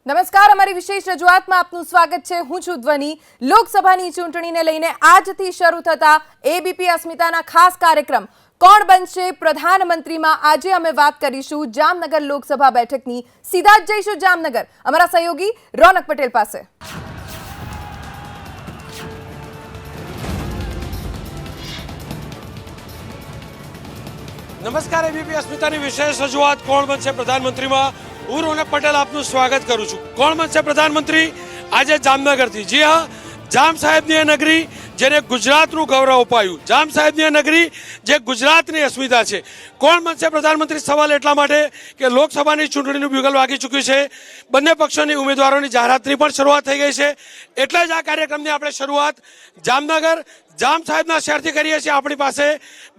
નમસ્કાર, અમારી વિશેષ રજૂઆતમાં આપનું સ્વાગત છે। હું છું ધ્વનિ। લોકસભાની ચૂંટણીને લઈને આજથી શરૂ થતા એબીપી અસ્મિતાના ખાસ કાર્યક્રમ કોણ બનશે પ્રધાનમંત્રીમાં આજે અમે વાત કરીશું જામનગર લોકસભા બેઠકની। સીધા જ જઈશું જામનગર અમારા સહયોગી રોનક પટેલ પાસે। નમસ્કાર, એબીપી અસ્મિતાની વિશેષ રજૂઆત કોણ બનશે પ્રધાનમંત્રીમાં હું રોનક પટેલ આપનું સ્વાગત કરું છું। કોણ બનશે પ્રધાનમંત્રી આજે જામનગરથી। જી હા, જામ સાહેબની એ નગરી જેને ગુજરાતનું ગૌરવ અપાયું, જામ સાહેબની એ નગરી જે ગુજરાતની અસ્મિતા છે। કોણ બનશે પ્રધાનમંત્રી સવાલ એટલા માટે કે લોકસભાની ચૂંટણીનું બ્યુગલ વાગી ચૂક્યું છે, બંને પક્ષોની ઉમેદવારોની જાહેરાતની પણ શરૂઆત થઈ ગઈ છે। એટલે જ આ કાર્યક્રમની આપણે શરૂઆત જામનગર જામ સાહેબના શહેરથી કરીએ છીએ। આપણી પાસે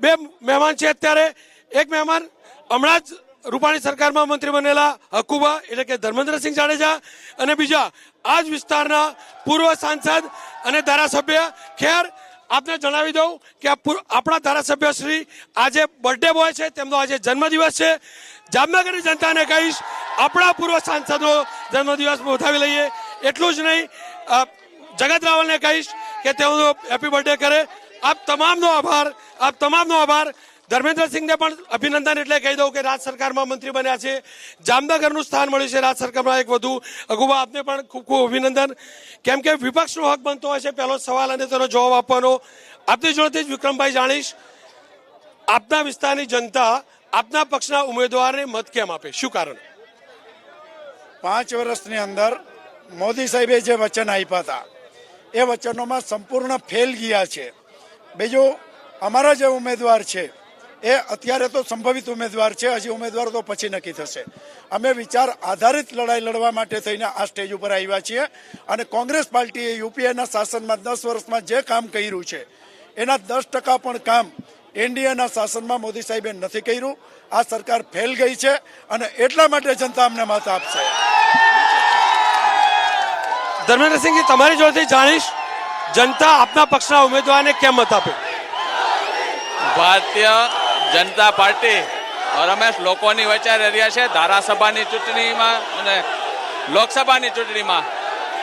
બે મહેમાન છે અત્યારે। એક મહેમાન હમણાં જ રૂપાણી સરકારમાં મંત્રી બનેલા હકુબા એટલે કે ધર્મેન્દ્રસિંહ જાડેજા, અને બીજા આ જ વિસ્તારના પૂર્વ સાંસદ અને ધારાસભ્ય। ખેર આપને જણાવી દઉં કે આપણા ધારાસભ્ય શ્રી આજે બર્થડે બોય છે, તેમનો આજે જન્મદિવસ છે। જામનગરની જનતાને કહીશ આપણા પૂર્વ સાંસદનો જન્મદિવસ વધાવી લઈએ। એટલું જ નહીં, જગત રાવલને કહીશ કે તેઓનો હેપી બર્થડે કરે। આપ તમામનો આભાર। ધર્મેન્દ્રસિંહને પણ અભિનંદન એટલે કહી દઉં કે રાજ સરકારમાં મંત્રી બન્યા છે, જામનગરનું સ્થાન મળ્યું છે રાજ સરકારમાં એક વધુ। અગુબા આપને પણ ખૂબ ખૂબ અભિનંદન, કેમ કે વિપક્ષનો હક બનતો હોય છે પહેલો સવાલ અને તેનો જવાબ આપવાનો। આપની જોડેથી જ વિક્રમભાઈ જાણીશ, આપના વિસ્તારની જનતા આપના પક્ષના ઉમેદવારને મત કેમ આપે, શું કારણ? 5 વર્ષની અંદર મોદી સાહેબે જે વચન આપ્યા હતા એ વચનોમાં સંપૂર્ણ ફેલ ગયા છે। બીજું, અમારા જે ઉમેદવાર છે એ અત્યારે તો સંભવિત ઉમેદવાર છે, હજી ઉમેદવારો તો પછી નક્કી થશે। અમે વિચાર આધારિત લડાઈ લડવા માટે થઈને આ સ્ટેજ ઉપર આવ્યા છીએ, અને કોંગ્રેસ પાર્ટીએ યુપીએના શાસનમાં 10 વર્ષમાં જે કામ કર્યું છે એના 10% પણ કામ એનડીએના શાસનમાં મોદી સાહેબે નથી કર્યું। આ સરકાર ફેલ ગઈ છે અને એટલા માટે જનતા અમને મત આપશે। ધર્મેન્દ્રસિંહજી, તમારી જોડેથી જાણીશ, જનતા આપના પક્ષના ઉમેદવારને કેમ મત આપે? ભારતીય જનતા પાર્ટી રમેશ લોકોની વચ્ચે રહ્યા છે ધારાસભાની ચૂંટણીમાં અને લોકસભાની ચૂંટણીમાં,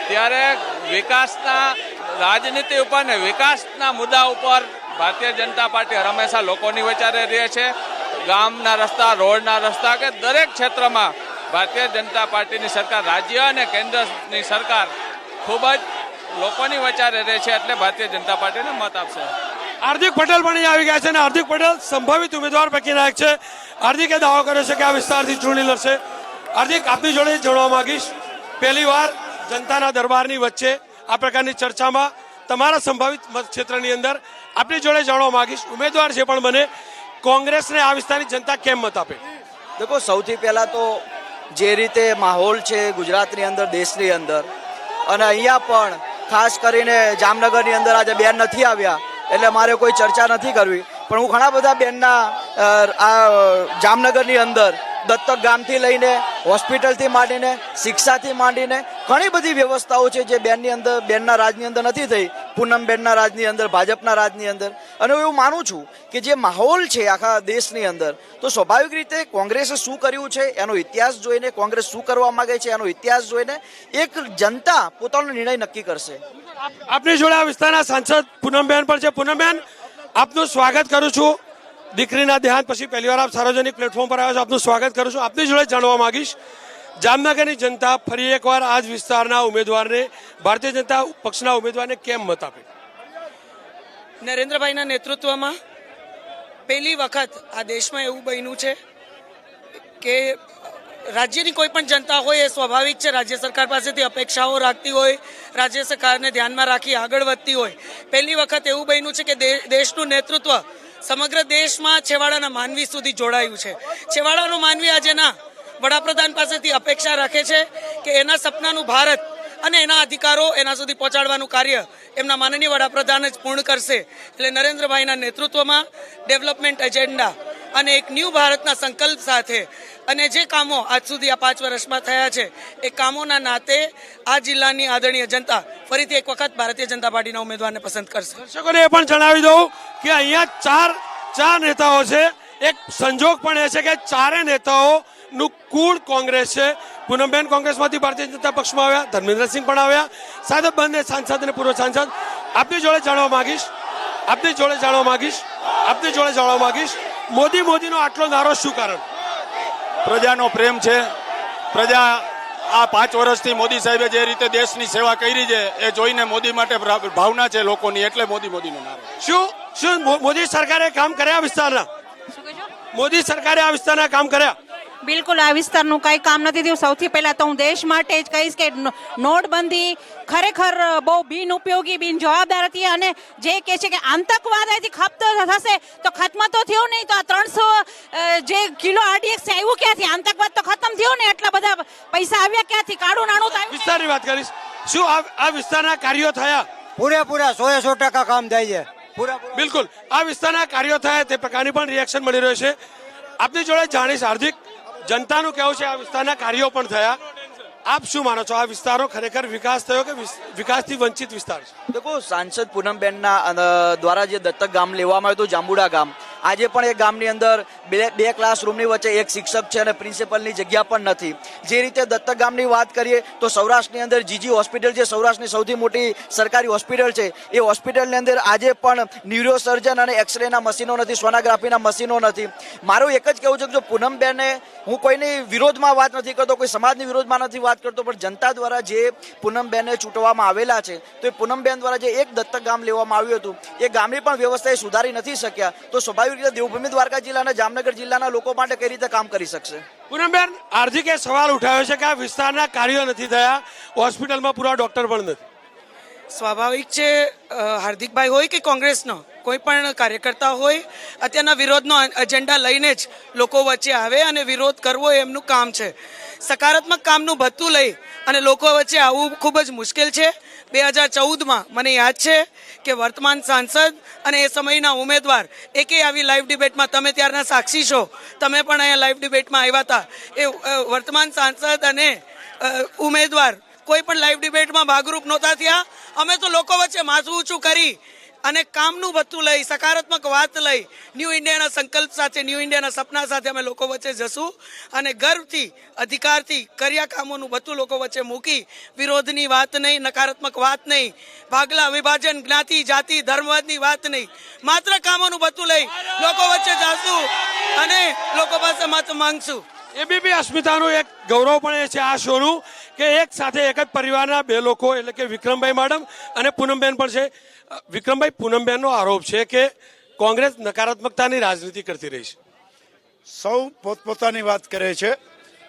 ત્યારે વિકાસના રાજનીતિ ઉપર ને વિકાસના મુદ્દા ઉપર ભારતીય જનતા પાર્ટી હંમેશા લોકોની વચ્ચે રહે છે। ગામના રસ્તા, રોડના રસ્તા કે દરેક ક્ષેત્રમાં ભારતીય જનતા પાર્ટીની સરકાર, રાજ્ય અને કેન્દ્રની સરકાર ખૂબ જ લોકોની વચ્ચે રહે છે, એટલે ભારતીય જનતા પાર્ટીને મત આપશે। હાર્દિક પટેલ પણ આવી ગયા છે, અને હાર્દિક પટેલ સંભવિત ઉમેદવાર પૈકીના એક છે। હાર્દિકે દાવો કર્યો છે કે આ વિસ્તારથી ચૂંટણી લડશે। હાર્દિક, આપની જોડે જાણવા માંગીશ, પહેલી વાર જનતાના દરબારની વચ્ચે આ પ્રકારની ચર્ચામાં તમારા સંભવિત મતક્ષેત્રની અંદર આપની જોડે જાણવા માંગીશ, ઉમેદવાર છે પણ બને, કોંગ્રેસને આ વિસ્તારની જનતા કેમ મત આપે? देखो, સૌથી પહેલા તો જે રીતે માહોલ છે ગુજરાતની અંદર, દેશની અંદર, અને અહીંયા પણ ખાસ કરીને જામનગરની અંદર આજે બેન નથી આવ્યા એટલે મારે કોઈ ચર્ચા નથી કરવી, પણ હું ઘણા બધા બેનના આ જામનગરની અંદર દત્તક ગામથી લઈને હોસ્પિટલથી માંડીને શિક્ષાથી માંડીને ઘણી બધી વ્યવસ્થાઓ છે જે બેનની અંદર, બેનના રાજની અંદર નથી થઈ, પૂનમબેનના રાજની અંદર, ભાજપના રાજની અંદર। અને હું એવું માનું છું કે જે માહોલ છે આખા દેશની અંદર, તો સ્વાભાવિક રીતે કોંગ્રેસે શું કર્યું છે એનો ઇતિહાસ જોઈને, કોંગ્રેસ શું કરવા માંગે છે એનો ઇતિહાસ જોઈને એક જનતા પોતાનો નિર્ણય નક્કી કરશે। આપની જોડે આ વિસ્તારના સાંસદ પૂનમબેન પણ છે। પૂનમબેન, આપનું સ્વાગત કરું છું। દીકરીના દેહાંત પછી પહેલીવાર આપ સાર્વજનિક પ્લેટફોર્મ પર આવ્યા છો, આપનું સ્વાગત કરું છું। આપની જોડે જાણવા માંગીશ, જામનગરની જનતા ફરી એકવાર આ જ વિસ્તારના ઉમેદવારને, ભારતીય જનતા પક્ષના ઉમેદવારને કેમ મત આપે? નરેન્દ્રભાઈના નેતૃત્વમાં પહેલી વખત આ દેશમાં એવું બન્યું છે કે રાજ્યની કોઈ પણ જનતા હોય, એ સ્વાભાવિક છે રાજ્ય સરકાર પાસેથી અપેક્ષાઓ રાખતી હોય, રાજ્ય સરકારને ધ્યાનમાં રાખી આગળ વધતી હોય। પહેલી વખત એવું બન્યું છે કે દેશનું નેતૃત્વ સમગ્ર દેશમાં છેવાડાના માનવી સુધી જોડાયું છે। છેવાડાનો માનવી આજેના વડાપ્રધાન પાસેથી અપેક્ષા રાખે છે કે એના સપનાનું ભારત અને એના અધિકારો એના સુધી પહોંચાડવાનું કાર્ય એમના માનનીય વડાપ્રધાન જ પૂર્ણ કરશે। એટલે નરેન્દ્રભાઈના નેતૃત્વમાં ડેવલપમેન્ટ એજન્ડા અને એક ન્યૂ ભારતના સંકલ્પ સાથે અને જે કામો આજ સુધી આ 5 વર્ષમાં થયા છે, એ કામોના નાતે આ જિલ્લાની આદરણીય જનતા ફરીથી એક વખત ભારતીય જનતા પાર્ટીના ઉમેદવારને પસંદ કરશે। દર્શકોને એ પણ જણાવી દઉં કે અહીંયા ચાર નેતાઓ છે। એક સંજોગ પણ એ છે કે ચારે નેતાઓ નું કુળ કોંગ્રેસ છે. પૂનમબેન કોંગ્રેસમાંથી ભારતીય જનતા પક્ષમાં આવ્યા, ધર્મેન્દ્રસિંહ પણ આવ્યા, સાથે બંને સાંસદ અને પૂર્વ સાંસદ. આપની જોડે જાણવા માંગીશ મોદીનો આટલો નારો શું કારણ? પ્રજાનો પ્રેમ છે. પ્રજા આ 5 વર્ષથી મોદી સાહેબે જે રીતે દેશની સેવા કરી છે એ જોઈને મોદી માટે ભાવના છે લોકોની, એટલે મોદીનો નારો. શું મોદી સરકારે કામ કર્યા વિસ્તારના? મોદી સરકારે આ વિસ્તારના કામ કર્યા? બિલકુલ આ વિસ્તારનું કઈ કામ નથી થયું. સૌથી પહેલા તો હું દેશ માટે જ કહીશ કે નોટબંધી ખરેખર બહુ બિનઉપયોગી, બિનજવાબદાર હતી. અને જે કહે છે કે આતંકવાદ અહીંથી ખપ્ત થશે તો ખત્મ તો થયો નહીં, તો આ 300 જે કિલો RDX છે આવ્યું ક્યાંથી? આતંકવાદ તો ખતમ થયો ને, એટલા બધા પૈસા આવ્યા ક્યાંથી? કાળું નાણું તો આવ્યું. વિસ્તારની વાત કરીશ. શું આ વિસ્તારના કાર્યો થયા? પૂરેપૂરા 100% કામ થાય છે. બિલકુલ આ વિસ્તારના કાર્યો થયા તે પ્રકારની પણ રિએક્શન મળી રહ્યો છે. આપની જોડે જાણીશ હાર્દિક, જનતાનું કહેવું છે આ વિસ્તારના કાર્યો પણ થયા. આપ શું માનો છો, આ વિસ્તારો ખરેખર વિકાસ થયો કે વિકાસથી વંચિત વિસ્તાર છે? દેખો, સાંસદ પૂનમબેનના દ્વારા જે દત્તક ગામ લેવામાં આવ્યું હતું, જાંબુડા ગામ, આજે પણ એ ગામની અંદર બે ક્લાસરૂમની વચ્ચે એક શિક્ષક છે અને પ્રિન્સિપલની જગ્યા પણ નથી. જે રીતે દત્તક ગામની વાત કરીએ તો સૌરાષ્ટ્રની અંદર જીજી હોસ્પિટલ છે, સૌરાષ્ટ્રની સૌથી મોટી સરકારી હોસ્પિટલ છે. એ હોસ્પિટલની અંદર આજે પણ ન્યુરોસર્જન અને એક્સરેના મશીનો નથી, સોનોગ્રાફીના મશીનો નથી. મારું એક જ કહેવું છે કે જો પૂનમબેને, હું કોઈની વિરોધમાં વાત નથી કરતો, કોઈ સમાજની વિરોધમાં નથી વાત કરતો, પણ જનતા દ્વારા જે પૂનમબેનને ચૂંટવામાં આવેલા છે, તો એ પૂનમબેન દ્વારા જે એક દત્તક ગામ લેવામાં આવ્યું હતું, એ ગામની પણ વ્યવસ્થા એ સુધારી નથી શક્યા. તો સ્વાભાવિક રીતે દેવભૂમિ દ્વારકા જિલ્લા અને જામનગર જિલ્લાના લોકો માટે કઈ રીતે કામ કરી શકશે? પૂનમબેન, હાર્દિકે સવાલ ઉઠાવ્યો છે કે આ વિસ્તારના કાર્યો નથી થયા, હોસ્પિટલમાં પૂરા ડોક્ટર પણ નથી. સ્વાભાવિક છે, હાર્દિકભાઈ હોય કે કોંગ્રેસનો કોઈ પણ કાર્યકર્તા હોય, અત્યારના વિરોધનો એજન્ડા લઈને જ લોકો વચ્ચે આવે અને વિરોધ કરવો એ એમનું કામ છે. સકારાત્મક કામનું ભથ્થું લઈ અને લોકો વચ્ચે આવવું ખૂબ જ મુશ્કેલ છે. 2014માં મને યાદ છે કે વર્તમાન સાંસદ અને એ સમયના ઉમેદવાર એકે આવી લાઈવ ડિબેટમાં, તમે ત્યારના સાક્ષી છો, તમે પણ અહીંયા લાઈવ ડિબેટમાં આવ્યા હતા, એ વર્તમાન સાંસદ અને ઉમેદવાર કોઈ પણ લાઈવ ડિબેટમાં ભાગરૂપ નહોતા થયા. અમે તો લોકો વચ્ચે માથું ઊંચું કરી અને કામનું ભથ્થું લઈ, સકારાત્મક વાત લઈ, ન્યૂ ઇન્ડિયાના સંકલ્પ સાથે, ન્યૂ ઇન્ડિયાના સપના સાથે અમે લોકો વચ્ચે જશું અને ગર્વથી, અધિકારથી કર્યા કામોનું ભથ્થું લોકો વચ્ચે મૂકી, વિરોધની વાત નહીં, નકારાત્મક વાત નહીં, ભાગલા વિભાજન, જ્ઞાતિ જાતિ ધર્મવાદની વાત નહીં, માત્ર કામોનું ભથ્થું લઈ લોકો વચ્ચે જશું અને લોકો પાસે મત માંગશું. એબીપી અસ્મિતાનું એક ગૌરવ પણ એ છે આ શોનું કે એક સાથે એક જ પરિવારના બે લોકો, એટલે કે વિક્રમભાઈ મેડમ અને પૂનમબેન પણ છે. વિક્રમભાઈ, પૂનમબેનનો આરોપ છે કે કોંગ્રેસ નકારાત્મકતાની રાજનીતિ કરતી રહી છે. સૌ પોતપોતાની વાત કરે છે.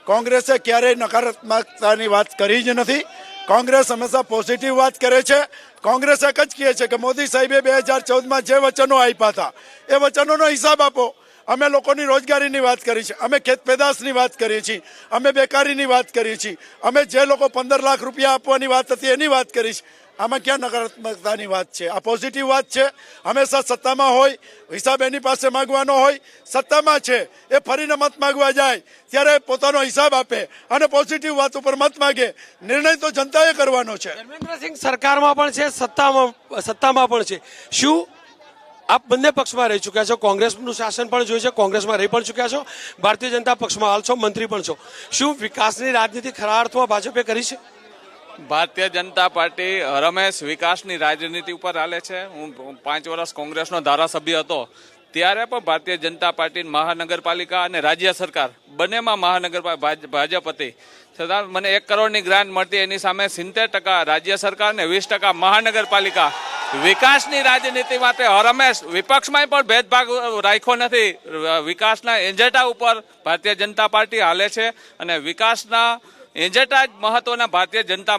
કોંગ્રેસે ક્યારેય નકારાત્મકતાની વાત કરી જ નથી. કોંગ્રેસ હંમેશા પોઝિટિવ વાત કરે છે. કોંગ્રેસ એક જ કહે છે કે મોદી સાહેબે 2014માં જે વચનો આપ્યા હતા એ વચનોનો હિસાબ આપો. અમે લોકોની રોજગારીની વાત કરી છે, અમે ખેત પેદાશની વાત કરીએ છીએ, અમે બેકારીની વાત કરીએ છીએ, અમે જે લોકો 15 લાખ રૂપિયા આપવાની વાત હતી એની વાત કરી છે. આમાં ક્યાં નકારાત્મકતાની વાત છે? આ પોઝિટિવ વાત છે. હંમેશા સત્તામાં હોય, હિસાબ એની પાસે માંગવાનો હોય. સત્તામાં છે એ ફરીને મત માંગવા જાય ત્યારે પોતાનો હિસાબ આપે અને પોઝિટિવ વાત ઉપર મત માંગે. નિર્ણય તો જનતાએ કરવાનો છે. ધર્મેન્દ્રસિંહ સરકારમાં પણ છે, સત્તામાં પણ છે. શું આપ બંને પક્ષમાં રહી ચૂક્યા છો? કોંગ્રેસનું શાસન પણ જોયું છે, કોંગ્રેસમાં રહી પણ ચૂક્યા છો, ભારતીય જનતા પક્ષમાં હાલ છો, મંત્રી પણ છો. શું વિકાસની રાજનીતિ ખરા અર્થમાં ભાજપે કરી છે? ભારતીય જનતા પાર્ટી હરમેશ વિકાસની રાજનીતિ ઉપર ચાલે છે. હું 5 વર્ષ કોંગ્રેસનો ધારાસભ્ય હતો ત્યારે પણ ભારતીય જનતા પાર્ટી મહાનગરપાલિકા અને રાજ્ય સરકાર બંનેમાં ભાજપ હતી. છતાં મને 1 કરોડની ગ્રાન્ટ મળતી, એની સામે 70% રાજ્ય સરકાર અને 20% મહાનગરપાલિકા. વિકાસની રાજનીતિ માટે હરમેશ વિપક્ષમાં પણ ભેદભાવ રાખ્યો નથી. વિકાસના એજન્ડા ઉપર ભારતીય જનતા પાર્ટી હાલે છે અને વિકાસના એજન્ડા જ મહત્વના ભારતીય જનતા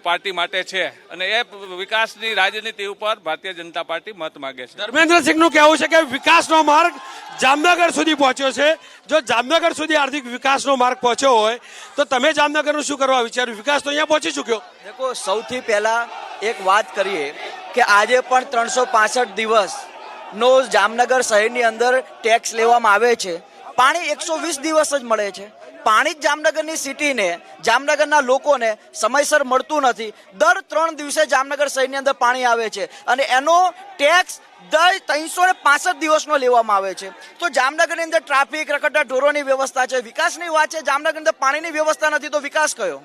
પાર્ટી માટે છે અને એ વિકાસની રાજનીતિ ઉપર ભારતીય જનતા પાર્ટી મત માંગે છે. ધર્મેન્દ્રસિંહનું કહેવું છે કે વિકાસનો માર્ગ જામનગર સુધી પહોંચ્યો છે. જો જામનગર સુધી આર્થિક વિકાસનો માર્ગ પહોંચ્યો હોય તો તમે જામનગરનું શું કરવા વિચાર્યું? વિકાસ તો અહીંયા પહોંચી ચૂક્યો. દેખો, સૌથી પહેલા એક વાત કરીએ કે આજે પણ 365 દિવસનો જામનગર શહેરની અંદર ટેક્સ લેવામાં આવે છે. પાણી 120 દિવસ જ મળે છે. પાણી જ જામનગરની સિટીને, જામનગરના લોકોને સમયસર મળતું નથી. દર 3 દિવસે જામનગર શહેરની અંદર પાણી આવે છે અને એનો ટેક્સ દર 365 દિવસનો લેવામાં આવે છે. તો જામનગરની અંદર ટ્રાફિક રખડતા ઢોરોની વ્યવસ્થા છે, વિકાસની વાત છે. જામનગરની અંદર પાણીની વ્યવસ્થા નથી તો વિકાસ કયો?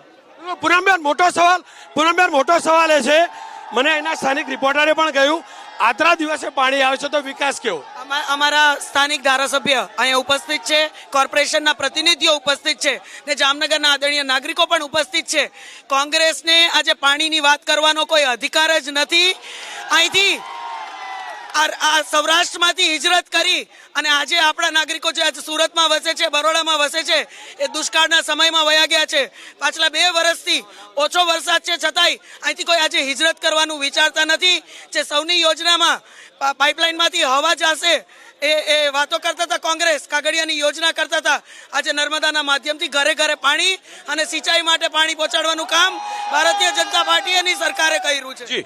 પૂનમબેન મોટો સવાલ એ છે, મને એના સ્થાનિક રિપોર્ટરે પણ કહ્યું આતરા દિવસે પાણી આવે છે તો વિકાસ કેવો? અમારા સ્થાનિક ધારાસભ્ય અહીંયા ઉપસ્થિત છે, કોર્પોરેશનના પ્રતિનિધિઓ ઉપસ્થિત છે ને જામનગરના આદરણીય નાગરિકો પણ ઉપસ્થિત છે. કોંગ્રેસને આજે પાણીની વાત કરવાનો કોઈ અધિકાર જ નથી. અહીંથી આ સૌરાષ્ટ્રમાંથી હિજરત કરી અને આજે આપણા નાગરિકો જે આજે સુરતમાં વસે છે, બરોડામાં વસે છે, એ દુષ્કાળના સમયમાં વયા ગયા છે. પાછલા 2 વર્ષથી ઓછો વરસાદ છે છતાંય અહીંથી કોઈ આજે હિજરત કરવાનું વિચારતા નથી. જે સૌની યોજનામાં પાઇપલાઇનમાંથી હવા જશે એ વાતો કરતા હતા, કોંગ્રેસ કાગળિયાની યોજના કરતા હતા. આજે નર્મદાના માધ્યમથી ઘરે ઘરે પાણી અને સિંચાઈ માટે પાણી પહોંચાડવાનું કામ ભારતીય જનતા પાર્ટી અને સરકારે કર્યું છે.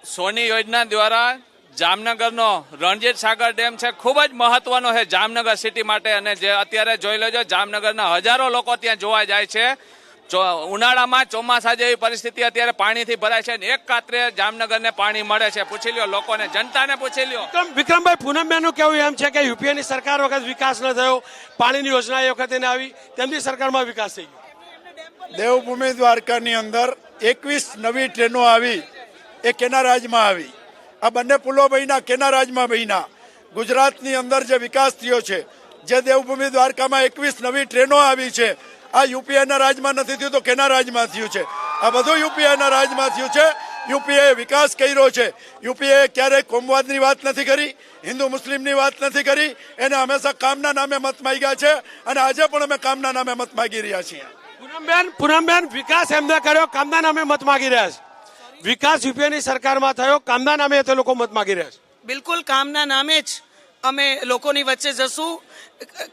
સોની યોજના દ્વારા જામનગરનો રણજીત સાગર ડેમ છે, ખૂબ જ મહત્વનો છે જામનગર સિટી માટે. અને જે અત્યારે જોઈ લેજો, જામનગરના હજારો લોકો ત્યાં જોવા જાય છે. ઉનાળામાં ચોમાસા જેવી પરિસ્થિતિ અત્યારે પાણીથી ભરાય છે, એક કાત્રે જામનગરને પાણી મળે છે. પૂછી લ્યો લોકોને, જનતાને પૂછી લ્યો. વિક્રમભાઈ, પૂનમબેનનું કેવું એમ છે કે યુપીએની સરકાર વખત વિકાસ ન થયો, પાણીની યોજના એ વખતે ન આવી, તેમની સરકારમાં વિકાસ થઈ ગયો. દેવભૂમિ દ્વારકાની અંદર 21 નવી ટ્રેનો આવી, એ કેના રાજમાં આવી? આ બંને પુલો બન્યા કેના રાજમાં બન્યા? ગુજરાતની અંદર જે વિકાસ થયો છે, જે દેવભૂમિ દ્વારકામાં 21 નવી ટ્રેનો આવી છે, આ યુપીએના રાજમાં નથી થયું તો કેના રાજમાં થયું છે? આ બધું યુપીએના રાજમાં થયું છે. યુપીએ વિકાસ કર્યો છે. યુપીએ ક્યારેય કોમવાદની વાત નથી કરી, હિન્દુ મુસ્લિમની વાત નથી કરી. એને હંમેશા કામના નામે મત માંગ્યા છે અને આજે પણ અમે કામના નામે મત માંગી રહ્યા છીએ. પૂનમબેન, વિકાસ એમને કર્યો, કામના નામે મત માંગી રહ્યા છે. વિકાસ યુપીએની સરકારમાં થયો, કામના નામે તે લોકો મત માંગી રહ્યા છે. બિલકુલ કામના નામે જ અમે લોકોની વચ્ચે જશું.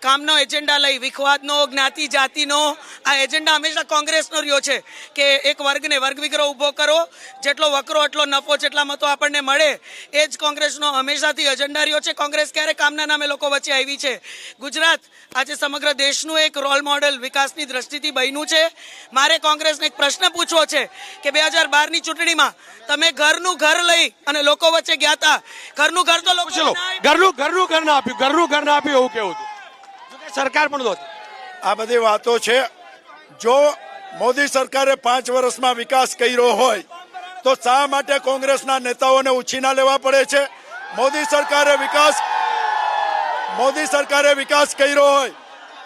કામનો એજન્ડા લઈ, વિખવાદનો, જ્ઞાતિ જાતિનો આ એજન્ડા હંમેશા કોંગ્રેસનો રહ્યો છે કે એક વર્ગને વર્ગ વિગ્રહ ઊભો કરો, જેટલો વકરો એટલો નફો, જેટલા મતો આપણને મળે, એ જ કોંગ્રેસનો હંમેશાથી એજન્ડા રહ્યો છે. કોંગ્રેસ ક્યારે કામના નામે લોકો વચ્ચે આવી છે? ગુજરાત આજે સમગ્ર દેશનું એક રોલ મોડેલ વિકાસની દ્રષ્ટિથી બન્યું છે. મારે કોંગ્રેસને એક પ્રશ્ન પૂછવો છે કે 2012ની ચૂંટણીમાં તમે ઘરનું ઘર લઈ અને લોકો વચ્ચે ગયા હતા. ઘરનું ઘર તો લોકો ઘર ના આપ્યું એવું કેવું હતું? સરકાર પણ નહોતી. આ બધી વાતો છે. જો મોદી સરકારે 5 વર્ષમાં વિકાસ કર્યો હોય તો શા માટે કોંગ્રેસના નેતાઓને ઉછીના લેવા પડે છે? મોદી સરકારે વિકાસ કર્યો હોય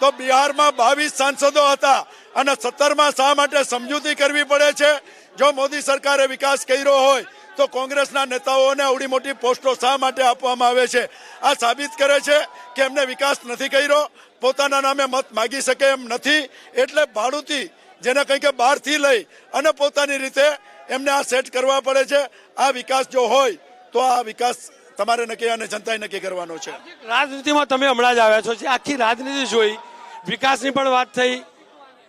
તો બિહારમાં 22 સાંસદો હતા અને 17માં શા માટે સમજૂતી કરવી પડે છે? જો મોદી સરકારે વિકાસ કર્યો હોય તો કોંગ્રેસના નેતાઓને આવડી મોટી પોસ્ટો શા માટે આપવામાં આવે છે? આ સાબિત કરે છે કે એમને વિકાસ નથી કર્યો, પોતાના નામે મત માગી શકે એમ નથી. એટલે ભાડુથી, જેને કંઈ કે બહારથી લઈ અને પોતાની રીતે એમને આ સેટ કરવા પડે છે. આ વિકાસ જો હોય તો આ વિકાસ તમારે નક્કી અને જનતાએ નક્કી કરવાનો છે. રાજનીતિમાં તમે હમણાં જ આવ્યા છો, જે આખી રાજનીતિ જોઈ, વિકાસની પણ વાત થઈ,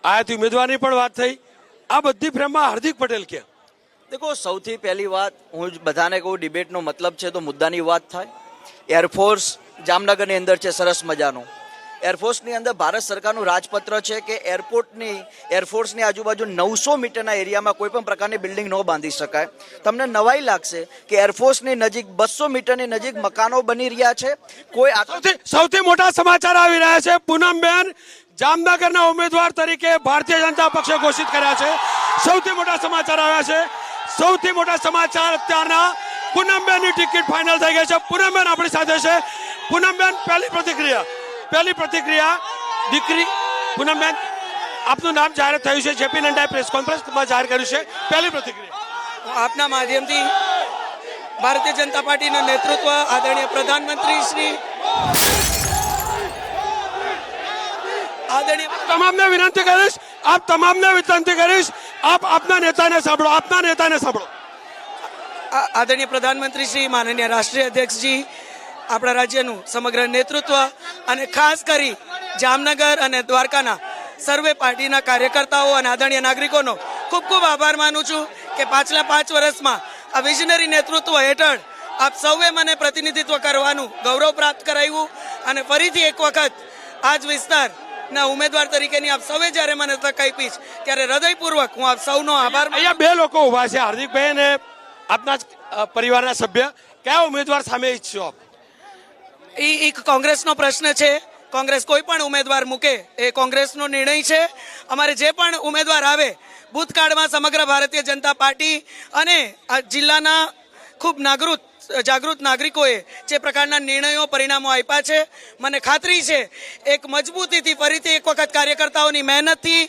આયાતી ઉમેદવારની પણ વાત થઈ, આ બધી ફ્રેમમાં હાર્દિક પટેલ ક્યાં? દેખો, સૌથી પહેલી વાત હું બધાને કહું, ડિબેટનો મતલબ છે તો મુદ્દાની વાત થાય. એરફોર્સ જામનગરની અંદર છે, સરસ મજાનું. એરફોર્સની અંદર ભારત સરકારનું રાજપત્ર છે કે એરફોર્સની આજુબાજુ 900 મીટરના એરિયામાં કોઈ પણ પ્રકારની બિલ્ડિંગ ન બાંધી શકાય. તમને નવાઈ લાગશે કે એરફોર્સની નજીક 200 મીટરની નજીક મકાનો બની રહ્યા છે. સૌથી મોટા સમાચાર આવી રહ્યા છે. પૂનમબેન જામનગરના ઉમેદવાર તરીકે ભારતીય જનતા પક્ષે ઘોષિત કર્યા છે. સૌથી મોટા સમાચાર આવ્યા છે. સૌથી મોટા સમાચાર અત્યારના પૂનમબેનની ટિકિટ ફાઇનલ થઈ ગઈ છે. પૂનમબેન આપણી સાથે છે. પૂનમબેન, પહેલી પ્રતિક્રિયા દીકરી. પૂનમબેન, આપનું નામ જાહેર થયું છે, જેપી નડ્ડાએ પ્રેસ કોન્ફરન્સમાં જાહેર કર્યું છે. પહેલી પ્રતિક્રિયા આપના માધ્યમથી ભારતીય જનતા પાર્ટીનું નેતૃત્વ આદરણીય પ્રધાનમંત્રી શ્રી તમામને વિનંતી કરીશ, આપ આપના નેતાને સાંભળો. આદરણીય પ્રધાનમંત્રી શ્રી, માનનીય રાષ્ટ્રીય અધ્યક્ષજી, આપણા રાજ્યનું સમગ્ર નેતૃત્વ અને ખાસ કરી જામનગર અને દ્વારકાના સર્વે પાર્ટીના કાર્યકર્તાઓ અને આદરણીય નાગરિકોનો ખૂબ ખૂબ આભાર માનું છું કે પાછલા 5 વર્ષમાં આ વિઝનરી નેતૃત્વ હેઠળ આપ સૌએ મને પ્રતિનિધિત્વ કરવાનું ગૌરવ પ્રાપ્ત કરાવ્યું અને ફરીથી એક વખત આ જ વિસ્તારના ઉમેદવાર તરીકેની આપ સૌએ જ્યારે મને તક આપી ત્યારે હૃદયપૂર્વક હું આપ સૌનો આભાર. અહીંયા 2 લોકો ઉભા છે, હાર્દિકભાઈ અને આપના પરિવારના સભ્ય. કયા ઉમેદવાર સામે ઈચ્છો આપ? એ એક કોંગ્રેસનો પ્રશ્ન છે. કોંગ્રેસ કોઈ પણ ઉમેદવાર મૂકે એ કોંગ્રેસનો નિર્ણય છે. અમારે જે પણ ઉમેદવાર આવે, ભૂતકાળમાં સમગ્ર ભારતીય જનતા પાર્ટી અને આ જિલ્લાના ખૂબ જાગૃત નાગરિકોએ જે પ્રકારના નિર્ણયો પરિણામો આપ્યા છે, મને ખાતરી છે એક મજબૂતીથી ફરીથી એક વખત કાર્યકર્તાઓની મહેનતથી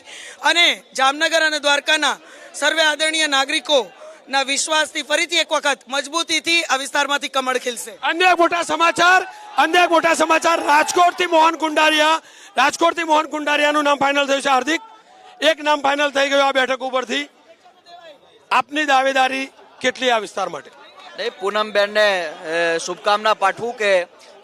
અને જામનગર અને દ્વારકાના સર્વે આદરણીય નાગરિકોના વિશ્વાસથી ફરીથી એક વખત મજબૂતીથી આ વિસ્તારમાંથી કમળ ખીલશે. અન્ય એક મોટા સમાચાર રાજકોટથી મોહન કુંડારિયાનું નામ ફાઇનલ થયું છે. હાર્દિક, એક નામ ફાઇનલ થઈ ગયું આ બેઠક ઉપરથી. આપની દાવેદારી કેટલી આ વિસ્તાર માટે? નહીં, પૂનમબેનને શુભકામના પાઠવું કે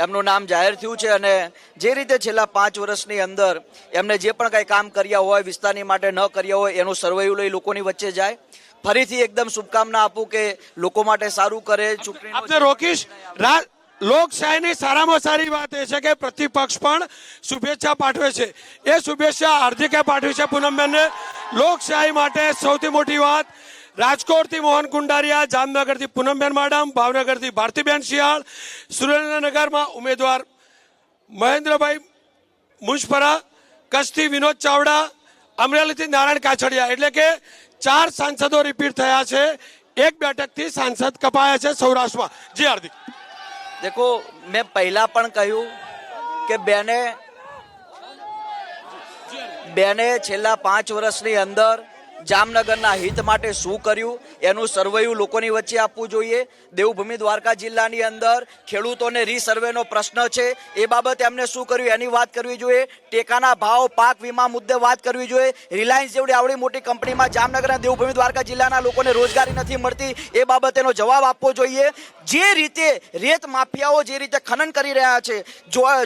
એમનું નામ જાહેર થયું છે અને જે રીતે છેલ્લા 5 વર્ષની અંદર એમને જે પણ કંઈ કામ કર્યા હોય, વિસ્તારની માટે ન કર્યા હોય, એનું સર્વેયું લઈ લોકોની વચ્ચે જાય. ફરીથી એકદમ શુભકામના આપું કે લોકો માટે સારું કરે. આપને રોકીશ. લોકશાહીની સારામાં સારી વાત એ છે કે પ્રતિપક્ષ પણ શુભેચ્છા પાઠવે છે. એ શુભેચ્છા હાર્દિકે પાઠવી છે પૂનમબેનને. લોકશાહી માટે સૌથી મોટી વાત. રાજકોટથી મોહન કુંડારિયા, જામનગરથી પૂનમબેન માડમ, ભાવનગરથી ભારતીબેન શિયાળ, સુરેન્દ્રનગરમાં ઉમેદવાર મહેન્દ્રભાઈ મુંજપરા, કચ્છથી વિનોદ ચાવડા, અમરેલીથી નારાયણ કાછડિયા. એટલે કે 4 સાંસદો રિપીટ થયા છે. એક બેઠકથી સાંસદ કપાયા છે સૌરાષ્ટ્રમાં. જી હાર્દિક. દેખો, મેં પહેલા પણ કહ્યું કે બેને છેલ્લા 5 વર્ષની અંદર જામનગરના હિત માટે શું કર્યું એનું સર્વેયું લોકોની વચ્ચે આપવું જોઈએ. દેવભૂમિ દ્વારકા જિલ્લાની અંદર ખેડૂતોને રીસર્વેનો પ્રશ્ન છે, એ બાબતે એમને શું કર્યું એની વાત કરવી જોઈએ. ટેકાના ભાવ, પાક વીમા મુદ્દે વાત કરવી જોઈએ. રિલાયન્સ જેવડી આવડી મોટી કંપનીમાં જામનગર અને દેવભૂમિ દ્વારકા જિલ્લાના લોકોને રોજગારી નથી મળતી, એ બાબતેનો જવાબ આપવો જોઈએ. જે રીતે રેત માફિયાઓ જે રીતે ખનન કરી રહ્યા છે,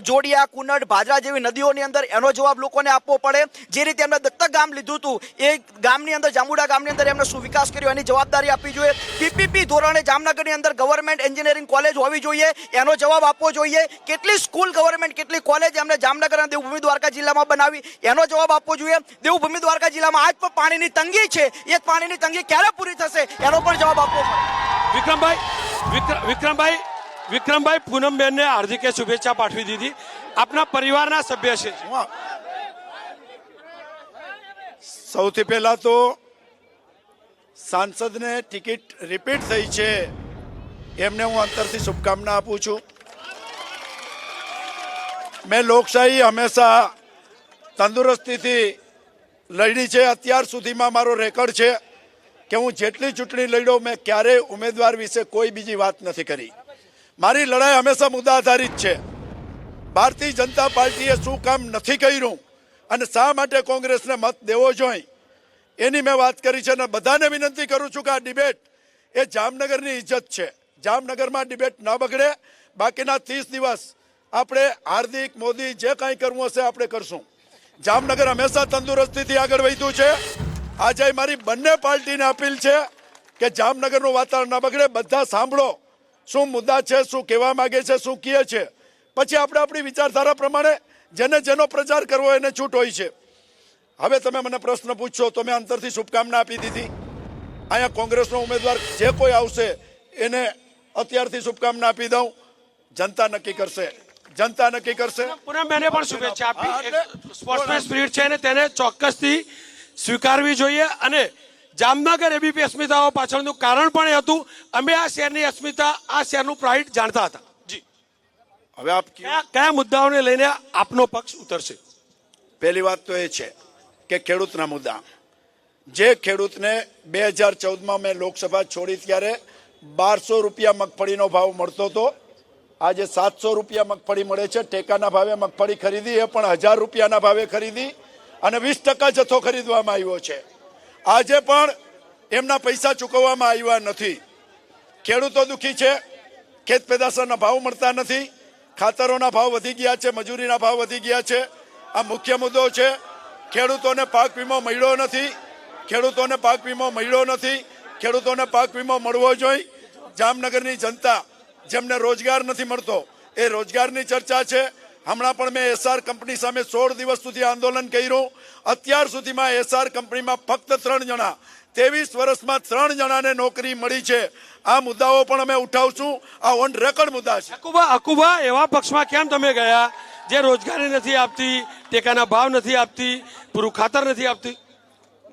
જોડિયા, કુનડ, ભાદરા જેવી નદીઓની અંદર, એનો જવાબ લોકોને આપવો પડે. જે રીતે એમને દત્તક ગામ લીધું હતું, એ ગામની અંદર, જાંબુડા ગામની અંદર એમને શું વિકાસ કર્યો એની જવાબદારી આપવી જોઈએ. પીપીપી ધોરણે જામનગરની અંદર ગવર્મેન્ટ એન્જિનિયરિંગ કોલેજ હોવી જોઈએ, એનો જવાબ આપવો જોઈએ. કેટલી સ્કૂલ ગવર્મેન્ટ, કેટલી કોલેજ એમને જામનગર અને દેવભૂમિ દ્વારકા જિલ્લામાં બનાવી, એનો જવાબ આપવો જોઈએ. દેવભૂમિ દ્વારકા જિલ્લામાં આજ પણ પાણીની તંગી છે, એ પાણીની તંગી ક્યારે પૂરી થશે એનો પણ જવાબ આપવો પડે. વિક્રમભાઈ, પૂનમબેનને હાર્દિકે શુભેચ્છા પાઠવી દીધી. આપના પરિવારના સભ્ય છે. સૌથી પહેલા તો સાંસદને ટિકિટ રિપીટ થઈ છે એમને હું અંતરથી શુભકામના આપું છું. મેં લોકશાહી હંમેશા તંદુરસ્તીથી લડી છે. અત્યાર સુધીમાં મારો રેકોર્ડ છે કે હું જેટલી ચૂંટણી લડ્યો, મેં ક્યારેય ઉમેદવાર વિશે કોઈ બીજી વાત નથી કરી. મારી લડાઈ હંમેશા મુદ્દા આધારિત છે. ભારતીય જનતા પાર્ટીએ શું કામ નથી કર્યું અને શા માટે કોંગ્રેસને મત દેવો જોઈએ એની મેં વાત કરી છે. અને બધાને વિનંતી કરું છું કે આ ડિબેટ એ જામનગરની ઇજ્જત છે. જામનગરમાં ડિબેટ ન બગડે. બાકીના 30 દિવસ આપણે હાર્દિક, મોદી જે કાંઈ કરવું હશે આપણે કરશું. જામનગર હંમેશા તંદુરસ્તીથી આગળ વધ્યું છે. આજે મારી બંને પાર્ટીને અપીલ છે કે જામનગરનું વાતાવરણ ન બગડે. બધા સાંભળો શું મુદ્દા છે, શું કહેવા માંગે છે, શું કહે છે. પછી આપણે આપણી વિચારધારા પ્રમાણે જેનો પ્રચાર કરવો એને છૂટ હોય છે. હવે તમે મને પ્રશ્ન પૂછશો તો મેં અંતરથી શુભકામના આપી દીધી. અહીંયા કોંગ્રેસનો ઉમેદવાર જે કોઈ આવશે એને અત્યારથી શુભકામના આપી દઉં. જનતા નક્કી કરશે. પૂનમબેને પણ શુભેચ્છા આપી. સ્પોર્ટ્સમેન સ્પિરિટ છે અને તેને ચોક્કસથી સ્વીકારવી જોઈએ. અને જામનગર એબીપી અસ્મિતાઓ પાછળનું કારણ પણ એ હતું, અમે આ શહેરની અસ્મિતા, આ શહેરનું પ્રાઇડ જાણતા હતા. જી, હવે આપ કયા મુદ્દાઓને લઈને આપનો પક્ષ ઉતરશે? પહેલી વાત તો એ છે કે ખેડૂતના મુદ્દા. જે ખેડૂતને 2014માં મેં લોકસભા છોડી ત્યારે 1200 રૂપિયા મગફળીનો ભાવ મળતો હતો, આજે 700 રૂપિયા મગફળી મળે છે. ટેકાના ભાવે મગફળી ખરીદી, એ પણ 1000 રૂપિયાના ભાવે ખરીદી અને 20% જથ્થો ખરીદવામાં આવ્યો છે. આજે પણ એમના પૈસા ચૂકવવામાં આવ્યા નથી. ખેડૂતો દુઃખી છે. ખેત પેદાશોના ભાવ મળતા નથી. ખાતરોના ભાવ વધી ગયા છે, મજૂરીના ભાવ વધી ગયા છે. આ મુખ્ય મુદ્દો છે. ખેડૂતોને પાક વીમો મળ્યો નથી. ખેડૂતોને પાક વીમો મળવો જોઈએ. જામનગરની જનતા જેમને રોજગાર નથી મળતો એ રોજગારની ચર્ચા છે. હમણાં પણ મેં એસઆર કંપની સામે 16 દિવસ સુધી આંદોલન કર્યું. અત્યાર સુધીમાં એસઆર કંપનીમાં ફક્ત 3 જણા 23 વર્ષમાં 3 જણાને નોકરી મળી છે. આ મુદ્દાઓ પણ અમે ઉઠાવશું. આ ઓન રેકોર્ડ મુદ્દા છે. અકુબા એવા પક્ષમાં કેમ તમે ગયા જે રોજગારી નથી આપતી, ટેકાના ભાવ નથી આપતી, પૂરું ખાતર નથી આપતી?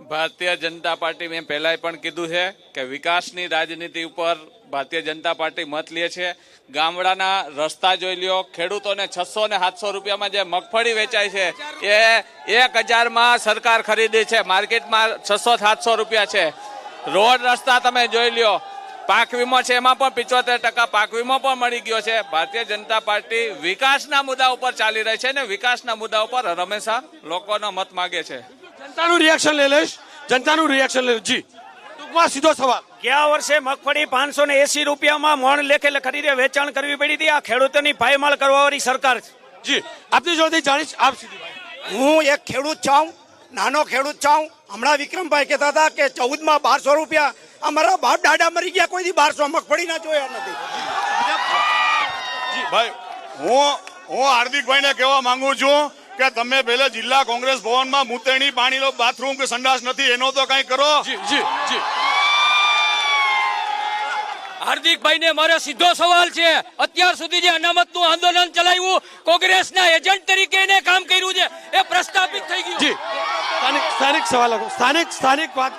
ભારતીય જનતા પાર્ટી મેં પહેલાંય પણ કીધું છે કે વિકાસની રાજનીતિ ઉપર ભારતીય જનતા પાર્ટી મત લે છે. ગામડાના રસ્તા જોઈ લ્યો, ખેડૂતોને 600 ને 700 રૂપિયામાં જે મગફળી વેચાય છે એ 1000માં સરકાર ખરીદી છે, માર્કેટમાં 600-700 રૂપિયા છે. રોડ રસ્તા તમે જોઈ લ્યો, પાક વીમો છે એમાં પણ 75% પાક વીમો પણ મળી ગયો છે. ભારતીય જનતા પાર્ટી વિકાસના મુદ્દા ઉપર ચાલી રહી છે ને વિકાસના મુદ્દા ઉપર હંમેશા લોકોનો મત માગે છે. જનતાનું રિએક્શન લઈ લઈશ. જનતાનું રિએક્શન લઈ જી. ટૂંકમાં સીધો સવાલ. ગયા વર્ષે મગફળી 580 રૂપિયામાં મણ લેખે ખરીદે વેચાણ કરવી પડી હતી. આ ખેડૂતોની પાયમાલ કરવાવાળી સરકાર છે. જી આપની જોડેથી જાણીશ. આપ સીધી વાત. હું એક ખેડૂત છું, નાનો ખેડૂત છું. હમણાં વિક્રમભાઈ કહેતા હતા કે 14માં 1200 રૂપિયા. અમારા બાપ દાદા મરી ગયા, કોઈ દી 1200 મગફળી ના જોયા નથી. ભાઈ હું હાર્દિકભાઈને કહેવા માંગુ છું કે તમે પહેલા જિલ્લા કોંગ્રેસ ભવનમાં મૂતેણી પાણીનો બાથરૂમ કે સંડાસ નથી, એનો તો કંઈ કરો. જી જી જી. હાર્દિકભાઈને મારો સીધો સવાલ છે, અત્યાર સુધી જે અનામતનું આંદોલન ચલાવ્યું, કોંગ્રેસના એજન્ટ તરીકે એને કામ કર્યું છે, એ પ્રસ્થાપિત થઈ ગયું. જી સ્થાનિક સવાલ લખો. સ્થાનિક વાત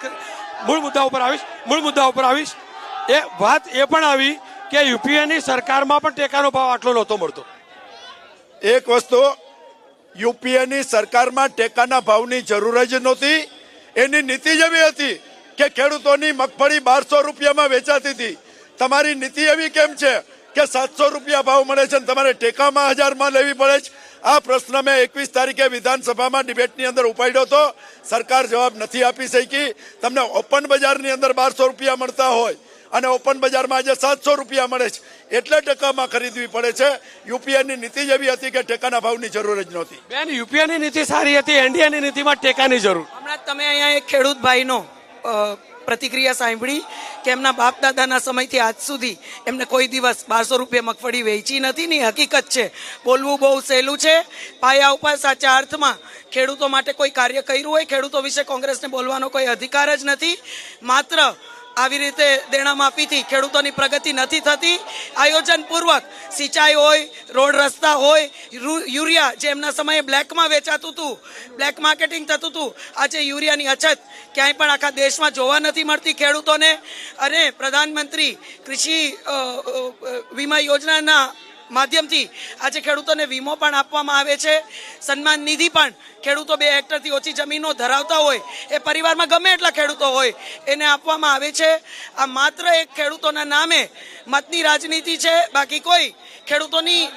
મૂળ મુદ્દા ઉપર આવીશ. એ વાત એ પણ આવી કે યુપીએની સરકારમાં પણ ટેકાનો ભાવ આટલો નહોતો મળતો. એક વસ્તુ, યુપીએની સરકારમાં ટેકાના ભાવની જરૂર જ નહોતી. એની નીતિ જ એવી હતી કે ખેડૂતોની મગફળી 1200 રૂપિયામાં વેચાતી હતી. તમારી નીતિ એવી કેમ છે કે 700 રૂપિયા ભાવ મળે છે અને તમારે ટેકામાં 1000માં લેવી પડે છે? આ પ્રશ્ન મેં 21 તારીખે વિધાનસભામાં ડિબેટની અંદર ઉપાડ્યો હતો. સરકાર જવાબ નથી આપી શકી. તમને ઓપન બજારની અંદર 1200 રૂપિયા મળતા હોય અને ઓપન બજારમાં આજે 700 રૂપિયા મળે છે, એટલે ટેકામાં ખરીદવી પડે છે. યુપીએની નીતિ જ એવી હતી કે ટેકાના ભાવની જરૂર જ નહોતી. બેન, યુપીએની નીતિ સારી હતી, એનડીએની નીતિમાં ટેકાની જરૂર. હમણાં તમે અહીંયા એક ખેડૂત ભાઈનો પ્રતિક્રિયા સાંભળી કે એમના બાપ દાદાના સમયથી આજ સુધી એમને કોઈ દિવસ 1200 રૂપિયા મગફળી વેચી નથી. ની હકીકત છે. બોલવું બહુ સહેલું છે. પાયા ઉપર સાચા અર્થમાં ખેડૂતો માટે કોઈ કાર્ય કર્યું હોય, ખેડૂતો વિશે કોંગ્રેસને બોલવાનો કોઈ અધિકાર જ નથી. માત્ર આવી રીતે દેણામાફીથી ખેડૂતોની પ્રગતિ નથી થતી. આયોજનપૂર્વક સિંચાઈ હોય, રોડ રસ્તા હોય, યુરિયા જે એમના સમયે બ્લેકમાં વેચાતું હતું, બ્લેક માર્કેટિંગ થતું હતું, આજે યુરિયાની અછત ક્યાંય પણ આખા દેશમાં જોવા નથી મળતી ખેડૂતોને. અને પ્રધાનમંત્રી કૃષિ વીમા યોજનાના માધ્યમથી આજે ખેડૂતોને વીમો પણ આપવામાં આવે છે. સન્માન નિધિ પણ ખેડૂતો 2 હેક્ટરથી ઓછી જમીનો ધરાવતા હોય, એ પરિવારમાં ગમે એટલા ખેડૂતો હોય, એને આપવામાં આવે છે. આ માત્ર એક ખેડૂતોના નામે મતની રાજનીતિ છે. બાકી કોઈ ખેડૂતોની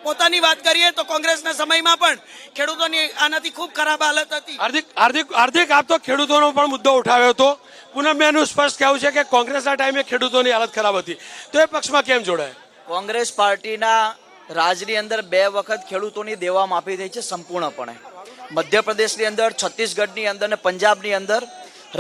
પોતાની વાત કરીએ તો કોંગ્રેસના સમયમાં પણ ખેડૂતોની આનાથી ખૂબ ખરાબ હાલત હતી. હાર્દિક આપ તો ખેડૂતોનો પણ મુદ્દો ઉઠાવ્યો હતો. પૂનમબેનનું સ્પષ્ટ કહેવું છે કે કોંગ્રેસના ટાઈમે ખેડૂતોની હાલત ખરાબ હતી, તો એ પક્ષમાં કેમ જોડાય? કોંગ્રેસ પાર્ટીના રાજની અંદર 2 વખત ખેડૂતોની દેવા માફી થઈ છે સંપૂર્ણપણે. મધ્યપ્રદેશની અંદર, છત્તીસગઢની અંદર અને પંજાબની અંદર,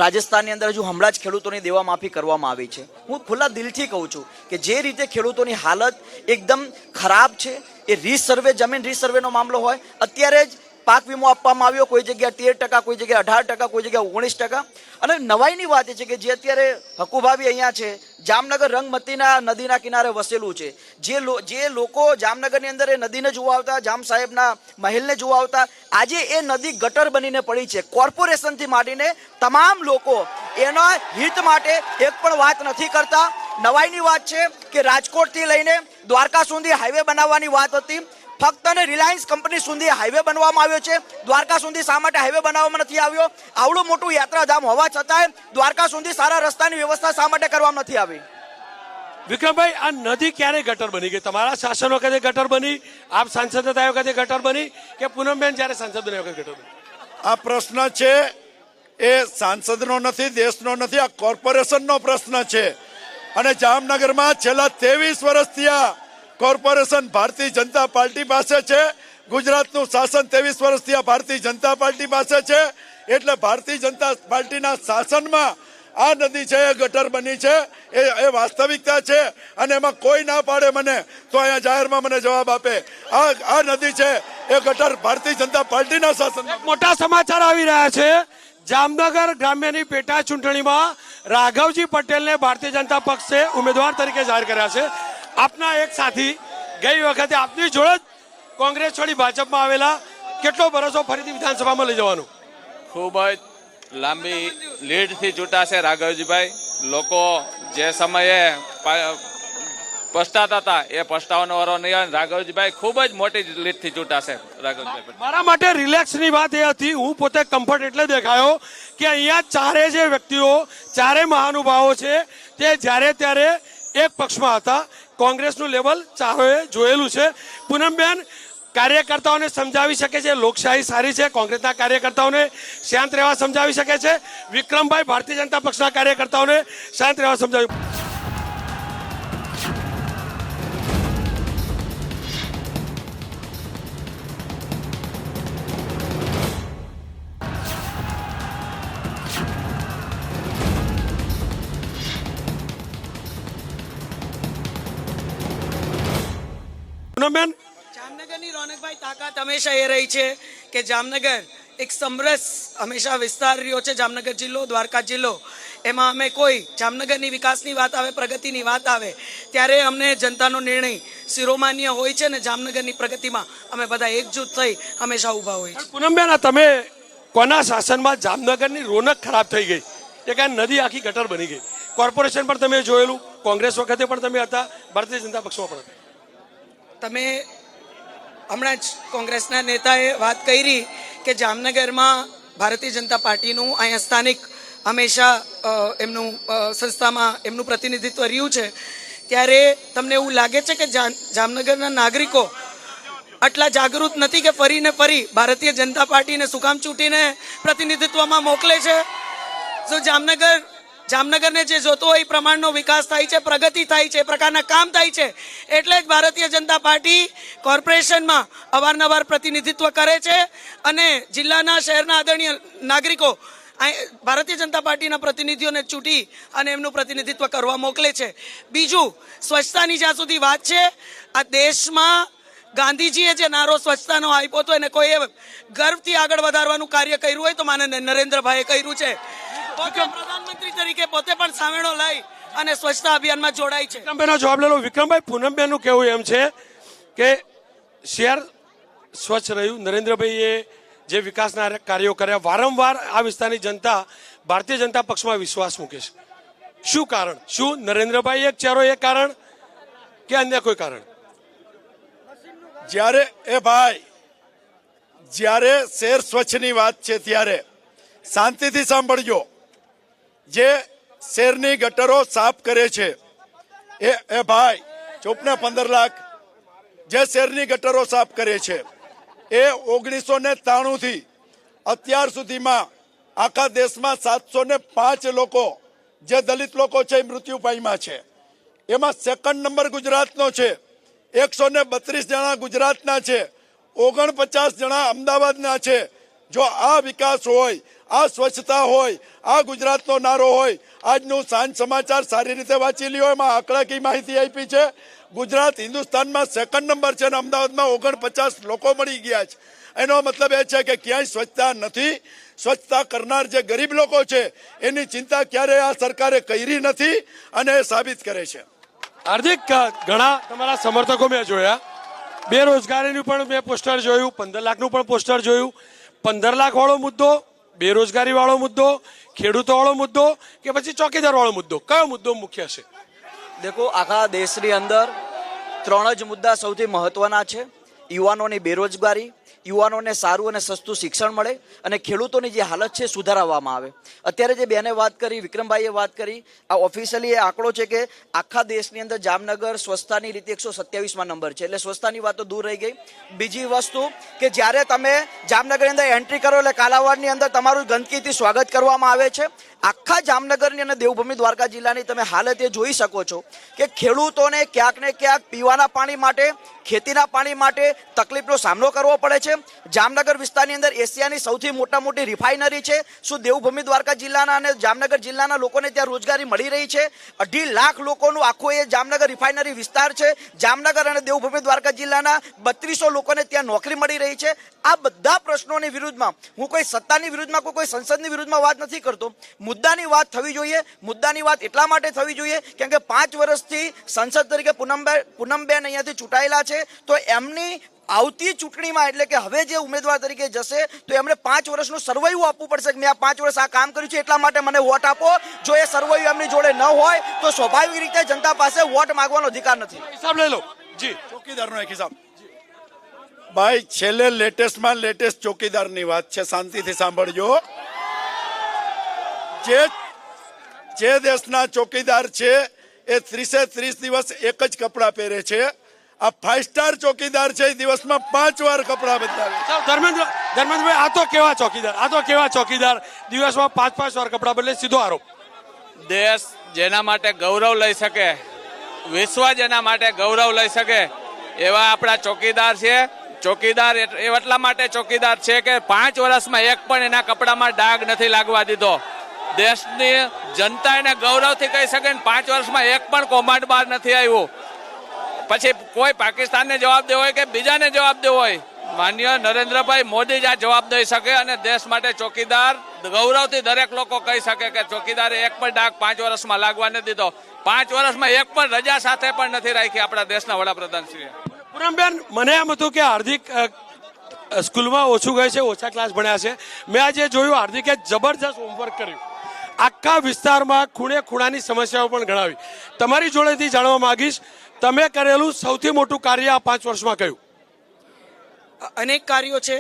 રાજસ્થાનની અંદર હજુ હમણાં જ ખેડૂતોની દેવા માફી કરવામાં આવી છે. હું ખુલ્લા દિલથી કહું છું કે જે રીતે ખેડૂતોની હાલત એકદમ ખરાબ છે, એ રીસર્વે, જમીન રીસર્વેનો મામલો હોય, અત્યારે જ પાક વીમો આપવામાં આવ્યો, કોઈ જગ્યા 13%, કોઈ જગ્યા 18%, કોઈ જગ્યા 19%. અને નવાઈની વાત એ છે કે જે અત્યારે હકુભાભી અહીંયા છે, જામનગર રંગમતીના નદીના કિનારે વસેલું છે. જે લોકો જામનગરની અંદર એ નદીને જોવા આવતા, જામ સાહેબના મહેલને જોવા આવતા, આજે એ નદી ગટર બનીને પડી છે. કોર્પોરેશનથી માંડીને તમામ લોકો એના હિત માટે એક પણ વાત નથી કરતા. નવાઈની વાત છે કે રાજકોટથી લઈને દ્વારકા સુધી હાઈવે બનાવવાની વાત હતી. ફક્ત અને રિલાયન્સ કંપની સુધી હાઈવે બનવામાં આવ્યો છે. દ્વારકા સુધી શા માટે હાઈવે બનાવવામાં નથી આવ્યો? આવડું મોટું યાત્રાધામ હોવા છતાંય દ્વારકા સુધી સારા રસ્તાની વ્યવસ્થા શા માટે કરવામાં નથી આવી? વિક્રમભાઈ, આ નદી ક્યારે ગટર બની ગઈ? તમારા શાસન વખતે ગટર બની, આપ સાંસદ હતા એ વખતે ગટર બની, કે પૂનમબેન જ્યારે સાંસદ બન્યા વખતે ગટર બની? આ પ્રશ્ન છે એ સાંસદનો નથી, દેશનો નથી, આ કોર્પોરેશનનો પ્રશ્ન છે. અને જામનગરમાં છેલ્લા 23 વર્ષથી આ કોર્પોરેશન ભારતીય જનતા પાર્ટી પાસે છે. ગુજરાતનું શાસન 23 વર્ષથી આ ભારતીય જનતા પાર્ટી પાસે છે. એટલે ભારતીય જનતા પાર્ટીના શાસનમાં આ નદી છે એ ગટર બની છે, એ વાસ્તવિકતા છે. અને એમાં કોઈ ના પાડે મને તો અહીંયા જાહેરમાં મને જવાબ આપે. આ નદી છે એ ગટર ભારતીય જનતા પાર્ટીના શાસન. મોટા સમાચાર આવી રહ્યા છે. જામનગર ગ્રામ્યની પેટા ચૂંટણીમાં રાઘવજી પટેલને ભારતીય જનતા પક્ષે ઉમેદવાર તરીકે જાહેર કર્યા છે. આપના એક સાથી ગઈ વખતે આપની જોડે જ કોંગ્રેસ છોડી ભાજપમાં આવેલા, કેટલો ભરોસો ફરીથી વિધાનસભામાં લઈ જવાનું? ખૂબ જ લાંબી લીડથી ચૂંટાશે રાઘવજીભાઈ. લોકો જે સમયે પછતાતા હતા એ પછતાવાનો વારો નહીં. રાઘવજીભાઈ ખૂબ જ મોટી લીડથી ચૂંટાશે રાઘવજીભાઈ. મારા માટે રિલેક્સની વાત એ હતી, હું પોતે કમ્ફર્ટ એટલે દેખાયો કે અહીંયા ચારે જે વ્યક્તિઓ, ચારે મહાનુભાવો છે તે જ્યારે ત્યારે એક પક્ષમાં હતા. કોંગ્રેસનું લેવલ ચારોએ જોયેલું છે. પૂનમબેન કાર્યકર્તાઓને સમજાવી શકે છે લોકશાહી સારી છે, કોંગ્રેસના કાર્યકર્તાઓને શાંત રહેવા સમજાવી શકે છે. વિક્રમભાઈ ભારતીય જનતા પક્ષના કાર્યકર્તાઓને શાંત રહેવા સમજાવ્યું. પૂનમબેન, જામનગરની રોનકભાઈ તાકાત હંમેશા એ રહી છે કે જામનગર એક સમરસ હંમેશા વિસ્તાર રહ્યો છે. જામનગર જિલ્લો, દ્વારકા જિલ્લો, એમાં અમે કોઈ જામનગરની વિકાસની વાત આવે, પ્રગતિની વાત આવે ત્યારે અમને જનતાનો નિર્ણય શિરોમાન્ય હોય છે ને જામનગરની પ્રગતિમાં અમે બધા એકજૂટ થઈ હંમેશા ઊભા હોય છે. પૂનમબેન, આ તમે કોના શાસનમાં જામનગરની રોનક ખરાબ થઈ ગઈ? એક આ નદી આખી ગટર બની ગઈ. કોર્પોરેશન પણ તમે જોયેલું, કોંગ્રેસ વખતે પણ તમે હતા, ભારતીય જનતા પક્ષમાં પણ હતા. તમે હમણાં જ કોંગ્રેસના નેતાએ વાત કરી કે જામનગરમાં ભારતીય જનતા પાર્ટીનું અહીંયા સ્થાનિક હંમેશા એમનું સંસ્થામાં એમનું પ્રતિનિધિત્વ રહ્યું છે. ત્યારે તમને એવું લાગે છે કે જામનગરના નાગરિકો આટલા જાગૃત નથી કે ફરીને ફરી ભારતીય જનતા પાર્ટીને શું કામ ચૂંટીને પ્રતિનિધિત્વમાં મોકલે છે? શું જામનગરને જે જોતો હોય એ પ્રમાણનો વિકાસ થાય છે, પ્રગતિ થાય છે, એ પ્રકારના કામ થાય છે, એટલે જ ભારતીય જનતા પાર્ટી કોર્પોરેશનમાં અવારનવાર પ્રતિનિધિત્વ કરે છે અને જિલ્લાના, શહેરના આદરણીય નાગરિકો ભારતીય જનતા પાર્ટીના પ્રતિનિધિઓને ચૂંટી અને એમનું પ્રતિનિધિત્વ કરવા મોકલે છે. બીજું, સ્વચ્છતાની જ્યાં સુધી વાત છે, આ દેશમાં ગાંધીજીએ જે નારો સ્વચ્છતાનો આપ્યો હતો એને કોઈએ ગર્વથી આગળ વધારવાનું કાર્ય કર્યું હોય તો માનનીય નરેન્દ્રભાઈએ કર્યું છે. પોતે પ્રધાનમંત્રી તરીકે પોતે પણ સામેણો લઈ અને સ્વચ્છતા અભિયાનમાં જોડાય છે. વિક્રમબેનનો જવાબ લેલો. વિક્રમભાઈ, પૂનમબેનનું કહેવું એમ છે કે શહેર સ્વચ્છ રહ્યું, નરેન્દ્રભાઈએ જે વિકાસના કાર્યો કર્યા, વારંવાર આ વિસ્તારની જનતા ભારતીય જનતા પક્ષમાં વિશ્વાસ મૂકે છે. શું કારણ? શું નરેન્દ્રભાઈ એક ચહેરો એ કારણ કે અન્ય કોઈ કારણ? જ્યારે શહેર સ્વચ્છની વાત છે ત્યારે શાંતિથી સાંભળજો. જે શહેરની ગટરો સાફ કરે છે એ ભાઈ ચોપને 15 લાખ જે શહેરની ગટરો સાફ કરે છે એ 1993 થી અત્યાર સુધીમાં આખા દેશમાં 705 લોકો જે દલિત લોકો છે એ મૃત્યુ પામ્યા છે. એમાં સેકન્ડ નંબર ગુજરાતનો છે. 132 જણા ગુજરાતના છે, 49 જણા અમદાવાદના છે. જો આ વિકાસ હોય, આ સ્વચ્છતા હોય, આ ગુજરાતનો નારો હોય, આજનું સાંજ સમાચાર સારી રીતે વાંચી લ્યો, એમાં આંકડાકીય માહિતી આપી છે. ગુજરાત હિન્દુસ્તાનમાં સેકન્ડ નંબર છે અને અમદાવાદમાં 49 લોકો મળી ગયા છે. એનો મતલબ એ છે કે ક્યાંય સ્વચ્છતા નથી. સ્વચ્છતા કરનાર જે ગરીબ લોકો છે એની ચિંતા ક્યારેય આ સરકારે કરી નથી અને એ સાબિત કરે છે. હાર્દિક, ઘણા તમારા સમર્થકો મેં જોયા, બેરોજગારીનું પણ મેં પોસ્ટર જોયું, 15 લાખનું પણ પોસ્ટર જોયું. 15 લાખ વાળો મુદ્દો, બેરોજગારી વાળો મુદ્દો, ખેડૂતો વાળો મુદ્દો કે પછી ચોકીદાર વાળો મુદ્દો, કયો મુદ્દો મુખ્ય છે? દેખો, આખા દેશની અંદર 3 જ મુદ્દા સૌથી મહત્વના છે. યુવાનોની બેરોજગારી, યુવાનોને સારું અને સસ્તું શિક્ષણ મળે અને ખેડૂતોની જે હાલત છે સુધારવામાં આવે. અત્યારે જે બેને વાત કરી, વિક્રમભાઈએ વાત કરી, આ ઓફિશિયલી એ આંકડો છે કે આખા દેશની અંદર જામનગર સ્વચ્છતાની રીતે 127માં નંબર છે. એટલે સ્વચ્છતાની વાત તો દૂર રહી ગઈ. બીજી વસ્તુ કે જ્યારે તમે જામનગરની અંદર એન્ટ્રી કરો એટલે કાલાવાડની અંદર તમારું ગંદકીથી સ્વાગત કરવામાં આવે છે. આખા જામનગરની અને દેવભૂમિ દ્વારકા જિલ્લાની તમે હાલત એ જોઈ શકો છો કે ખેડૂતોને ક્યાંક ને ક્યાંક પીવાના પાણી માટે ખેતીના પાણી માટે તકલીફનો સામનો કરવો પડે છે. જામનગર વિસ્તારની અંદર એશિયાની સૌથી મોટી રિફાઇનરી છે. શું દેવભૂમિ દ્વારકા જિલ્લાના અને જામનગર જિલ્લાના લોકોને ત્યાં રોજગારી મળી રહી છે? 2.5 લાખ લોકોનું આખું એ જામનગર રિફાઇનરી વિસ્તાર છે. જામનગર અને દેવભૂમિ દ્વારકા જિલ્લાના 3200 લોકોને ત્યાં નોકરી મળી રહી છે. આ બધા પ્રશ્નોની વિરુદ્ધમાં હું કોઈ સત્તાની વિરુદ્ધમાં કોઈ સંસદની વિરુદ્ધમાં વાત નથી કરતો. મુદ્દાની વાત થવી જોઈએ. મુદ્દાની વાત એટલા માટે થવી જોઈએ કેમ કે 5 વર્ષથી સંસદ તરીકે પૂનમબેન અહીંયાથી ચૂંટાયેલા છે. તો એમની આવતી ચૂંટણીમાં એટલે કે હવે જે ઉમેદવાર તરીકે જશે તો એમણે 5 વર્ષનું સર્વાઈવ આપવું પડશે કે મેં આ 5 વર્ષ આ કામ કર્યું છે એટલા માટે મને વોટ આપો. જો એ સર્વાઈવ એમની જોડે ન હોય તો સ્વાભાવિક રીતે જનતા પાસે વોટ માંગવાનો અધિકાર નથી. હિસાબ લઈ લો જી. ચોકીદારનો એક હિસાબ ભાઈ, છેલ્લે લેટેસ્ટમાં લેટેસ્ટ ચોકીદારની વાત છે, શાંતિથી સાંભળજો. જે દેશના ચોકીદાર છે એ 30 દિવસ એક જ કપડાં પહેરે છે. આ 5 સ્ટાર ચોકીદાર છે એ દિવસમાં 5 વાર કપડાં બદલાવે. ધર્મેન્દ્રભાઈ, આ તો કેવા ચોકીદાર દિવસમાં 5 વાર કપડાં બદલે? સીધો આરોપ. દેશ જેના માટે ગૌરવ લઈ શકે, વિશ્વ જેના માટે ગૌરવ લઈ શકે એવા આપણા ચોકીદાર છે. ચોકીદાર એટલા માટે ચોકીદાર છે કે 5 વર્ષમાં એક પણ એના કપડામાં ડાઘ નથી લાગવા દીધો. દેશની જનતા એને ગૌરવથી કહી શકે 5 વર્ષમાં એક પણ કૌભાંડ બહાર નથી આવ્યું. પછી કોઈ પાકિસ્તાનને જવાબ દેવો હોય કે બીજાને જવાબ દેવો હોય, માન્ય નરેન્દ્રભાઈ મોદી જ આ જવાબ દઈ શકે અને દેશ માટે ચોકીદાર ગૌરવથી દરેક લોકો કહી શકે કે ચોકીદારે એક પણ ડાઘ 5 વર્ષમાં લાગવા નથી દીધો. 5 વર્ષમાં એક પણ રજા સાથે પણ નથી રાખી આપણા દેશના વડાપ્રધાનશ્રીએ. પૂનમબેન, મને એમ હતું કે હાર્દિક સ્કૂલમાં ઓછું ગਏ છે, ઓછા ક્લાસ ભણ્યા છે. મેં આજે જોયું હાર્દિકે જબરજસ્ત હોમવર્ક કર્યું. આખા વિસ્તારમાં ખૂણે ખૂણાની સમસ્યાઓ પણ ગણાવી. તમારી જોડેથી જાણવા માંગીશ, તમે કરેલું સૌથી મોટું કાર્ય આ 5 વર્ષમાં કયું? અનેક કાર્યો છે.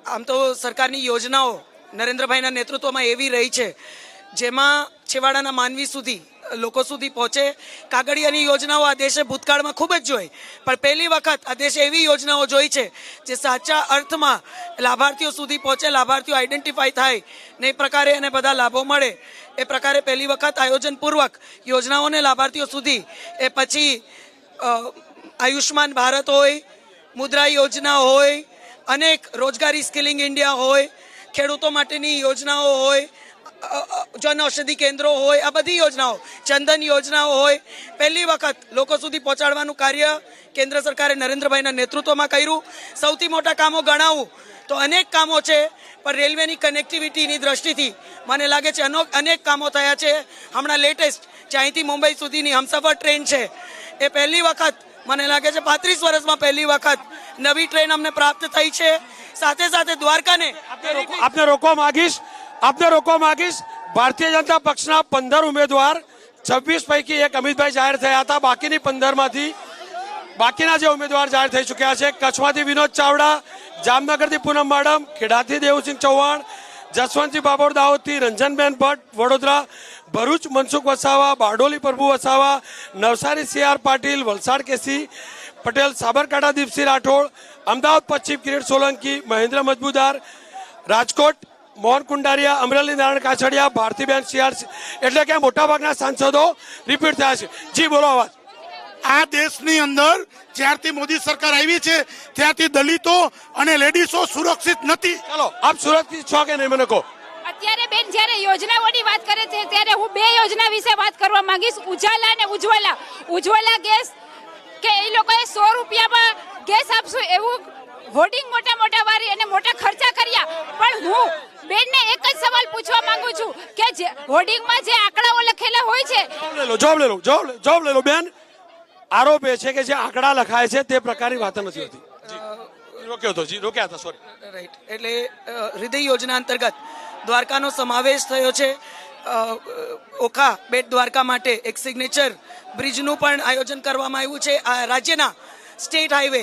આમ તો સરકારની યોજનાઓ નરેન્દ્રભાઈના નેતૃત્વમાં એવી રહી છે જેમાં છેવાડાના માનવી સુધી, લોકો સુધી પહોંચે. કાગળિયાની યોજનાઓ આ દેશે ભૂતકાળમાં ખૂબ જ જોઈ, પણ પહેલી વખત આ દેશે એવી યોજનાઓ જોઈ છે જે સાચા અર્થમાં લાભાર્થીઓ સુધી પહોંચે, લાભાર્થીઓ આઈડેન્ટિફાઈ થાય ને એ પ્રકારે એને બધા લાભો મળે. એ પ્રકારે પહેલી વખત આયોજનપૂર્વક યોજનાઓને લાભાર્થીઓ સુધી, એ પછી આયુષ્માન ભારત હોય, મુદ્રા યોજના હોય, અનેક રોજગારી સ્કિલિંગ ઇન્ડિયા હોય, ખેડૂતો માટેની યોજનાઓ હોય, જન ઔષધિ કેન્દ્રો હોય, આ બધી યોજનાઓ, ચંદન યોજનાઓ હોય, પહેલી વખત લોકો સુધી પહોંચાડવાનું કાર્ય કેન્દ્ર સરકારે નરેન્દ્રભાઈના નેતૃત્વમાં કર્યું. સૌથી મોટા કામો ગણાવું તો અનેક કામો છે, પણ રેલવેની કનેક્ટિવિટીની દ્રષ્ટિથી મને લાગે છે અનેક કામો થયા છે. હમણાં લેટેસ્ટ જે અહીંથી મુંબઈ સુધીની હમસફર ટ્રેન છે એ પહેલી વખત, મને લાગે છે 35 વર્ષમાં પહેલી વખત નવી ટ્રેન અમને પ્રાપ્ત થઈ છે. સાથે સાથે દ્વારકાને આપને રોકવા માંગીશ. ભારતીય જનતા પક્ષના 15 ઉમેદવાર, 26 પૈકી એક અમિતભાઈ જાહેર થયા હતા. બાકીની 15માંથી બાકીના જે ઉમેદવાર જાહેર થઈ ચૂક્યા છે, કચ્છમાંથી વિનોદ ચાવડા, જામનગરથી પૂનમ માડમ, ખેડાથી દેવસિંહ ચૌહાણ, જસવંતસિંહ બાબોર દાહોદથી રંજનબેન ભટ્ટ, વડોદરા, ભરૂચ મનસુખ વસાવા, બારડોલી પ્રભુ વસાવા, નવસારી CR પાટીલ, વલસાડ કેસી પટેલ, સાબરકાંઠા દીપસિંહ રાઠોડ, અમદાવાદ પશ્ચિમ કિરીટ સોલંકી, મહેન્દ્ર મજબૂદાર, રાજકોટ મોહન કુંડારિયા, અમરેલી નારાયણ કાછડિયા, ભારતીબેન CR, એટલે કે મોટાભાગના સાંસદો રિપીટ થયા છે. જી બોલો અવાજ. આ દેશની અંદર જ્યારથી મોદી સરકાર આવી છે ત્યારથી દલિતો અને લેડીઝો સુરક્ષિત નથી. ચાલો, આપ સુરક્ષિત છો કે નહીં મને કહો. અત્યારે બેન જ્યારે યોજનાઓની વાત કરે છે ત્યારે હું 2 યોજના વિશે વાત કરવા માંગીશ, ઉજાલા અને ઉજ્જવલા. ઉજ્જવલા ગેસ કે એ લોકોએ 100 રૂપિયામાં ગેસ આપશું એવું હોર્ડિંગ મોટા વારી અને મોટા ખર્ચા કર્યા. પણ હું બેનને એક જ સવાલ પૂછવા માંગુ છું કે જે હોર્ડિંગમાં જે આંકડાઓ લખેલા હોય છે, જવાબ લઈ લો બેન. આરોપ એ છે કે જે આંકડા લખાય છે તે પ્રકારની વાત નથી હોતી. રોક્યા હતા સોરી. રાઈટ, એટલે હૃદય યોજના અંતર્ગત દ્વારકાનો સમાવેશ થયો છે. ઓખા બેટ દ્વારકા માટે એક સિગ્નેચર બ્રિજનું પણ આયોજન કરવામાં આવ્યું છે. આ રાજ્યના સ્ટેટ હાઈવે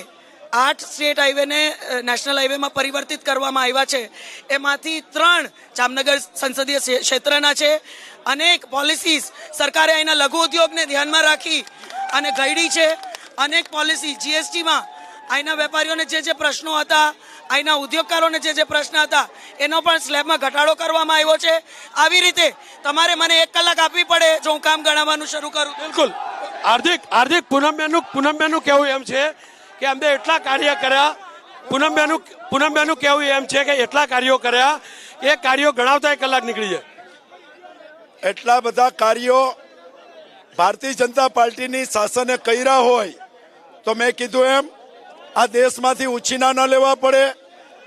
8 સ્ટેટ હાઈવેને નેશનલ હાઈવેમાં પરિવર્તિત કરવામાં આવ્યા છે. એમાંથી 3 જામનગર સંસદીય ક્ષેત્રના છે. અનેક પોલિસીસ સરકારે અહીંના લઘુ ઉદ્યોગને ધ્યાનમાં રાખી અને ઘડી છે. અનેક પોલિસી GSTમાં અહીંના વેપારીઓને જે પ્રશ્નો હતા, અહીંના ઉદ્યોગકારોને જે પ્રશ્ન હતા એનો પણ સ્લેબમાં ઘટાડો કરવામાં આવ્યો છે. આવી રીતે તમારે મને 1 કલાક આપવી પડે જો હું કામ ગણાવવાનું શરૂ કરું. બિલકુલ. હાર્દિક પૂનમબેનનું કહેવું એમ છે કે અમને એટલા કાર્ય કર્યા. પૂનમબેનનું કહેવું એમ છે કે એટલા કાર્યો કર્યા એ કાર્યો ગણાવતા 1 કલાક નીકળી જાય. એટલા બધા કાર્યો ભારતીય જનતા પાર્ટીની શાસને કર્યા હોય તો મેં કીધું એમ આ દેશમાંથી ઉછીના ન લેવા પડે,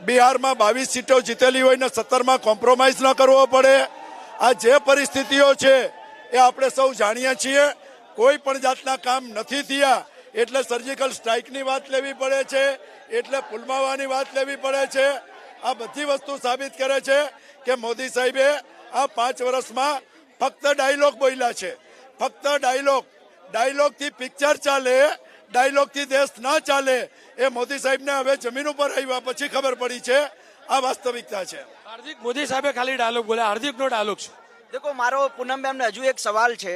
બિહારમાં 22 સીટો જીતેલી હોય ને 17માં કોમ્પ્રોમાઇઝ ન કરવો પડે. આ જે પરિસ્થિતિઓ છે એ આપણે સૌ જાણીએ છીએ. કોઈ પણ જાતના કામ નથી થયા એટલે સર્જિકલ સ્ટ્રાઇકની વાત લેવી પડે છે, એટલે પુલવામાની વાત લેવી પડે છે. આ બધી વસ્તુ સાબિત કરે છે કે મોદી સાહેબે આ 5 વર્ષમાં ફક્ત ડાયલોગ બોલ્યા છે. ફક્ત ડાયલોગથી પિક્ચર ચાલે, ડાયલોગથી દેશ ના ચાલે. એ મોદી સાહેબને હવે જમીન ઉપર આવ્યા પછી ખબર પડી છે. આ વાસ્તવિકતા છે. હાર્દિક, મોદી સાહેબે ખાલી ડાયલોગ બોલ્યા, હાર્દિકનો ડાયલોગ છે. દેખો, મારો પૂનમબેન હજુ એક સવાલ છે.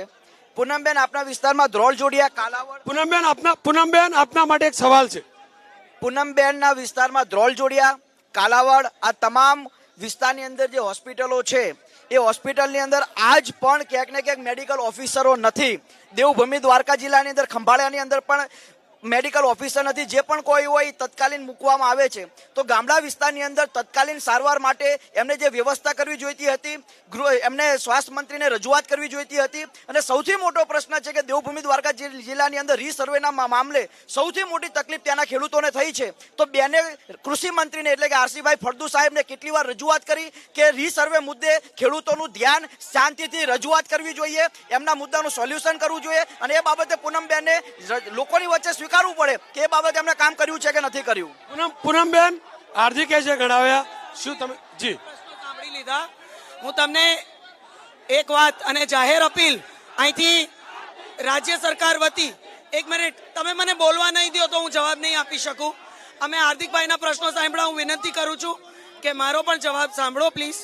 પૂનમબેન, આપના વિસ્તારમાં ધ્રોળ જોડિયા, કાલાવડ. પૂનમબેન આપના માટે એક સવાલ છે. પૂનમબેનના વિસ્તારમાં ધ્રોળ જોડિયા, કાલાવડ, આ તમામ વિસ્તારની અંદર જે હોસ્પિટલો છે એ હોસ્પિટલની અંદર આજ પણ ક્યાંક ને ક્યાંક મેડિકલ ઓફિસરો નથી. દેવભૂમિ દ્વારકા જિલ્લાની અંદર ખંભાળિયાની અંદર પણ મેડિકલ ઓફિસર નથી. જે પણ કોઈ હોય તત્કાલીન મૂકવામાં આવે છે. તો ગામડા વિસ્તારની અંદર તત્કાલીન સારવાર માટે એમને જે વ્યવસ્થા કરવી જોઈતી હતી, એમને સ્વાસ્થ્ય મંત્રીને રજૂઆત કરવી જોઈતી હતી. અને સૌથી મોટો પ્રશ્ન છે કે દેવભૂમિ દ્વારકા જિલ્લાની અંદર રીસર્વેના મામલે સૌથી મોટી તકલીફ ત્યાંના ખેડૂતોને થઈ છે. તો બેને કૃષિ મંત્રીને એટલે કે આરસીભાઈ ફળદુ સાહેબને કેટલી વાર રજૂઆત કરી કે રીસર્વે મુદ્દે ખેડૂતોનું ધ્યાન શાંતિથી રજૂઆત કરવી જોઈએ, એમના મુદ્દાનું સોલ્યુશન કરવું જોઈએ. અને એ બાબતે પૂનમબેને લોકોની વચ્ચે સ્વીકારવું પડે કે એ બાબતે એમણે કામ કર્યું છે કે નથી કર્યું. પૂનમબેન, હાર્દિકે જે ગણાવ્યા, શું તમે જી સાંભળી લીધા. હું તમને એક વાત અને જાહેર અપીલ અહીંથી રાજ્ય સરકાર વતી, 1 મિનિટ તમે મને બોલવા નહીં દો તો હું જવાબ નહીં આપી શકું. અમે હાર્દિકભાઈના પ્રશ્નો સાંભળવા હું વિનંતી કરું છું કે મારો પણ જવાબ સાંભળો પ્લીઝ.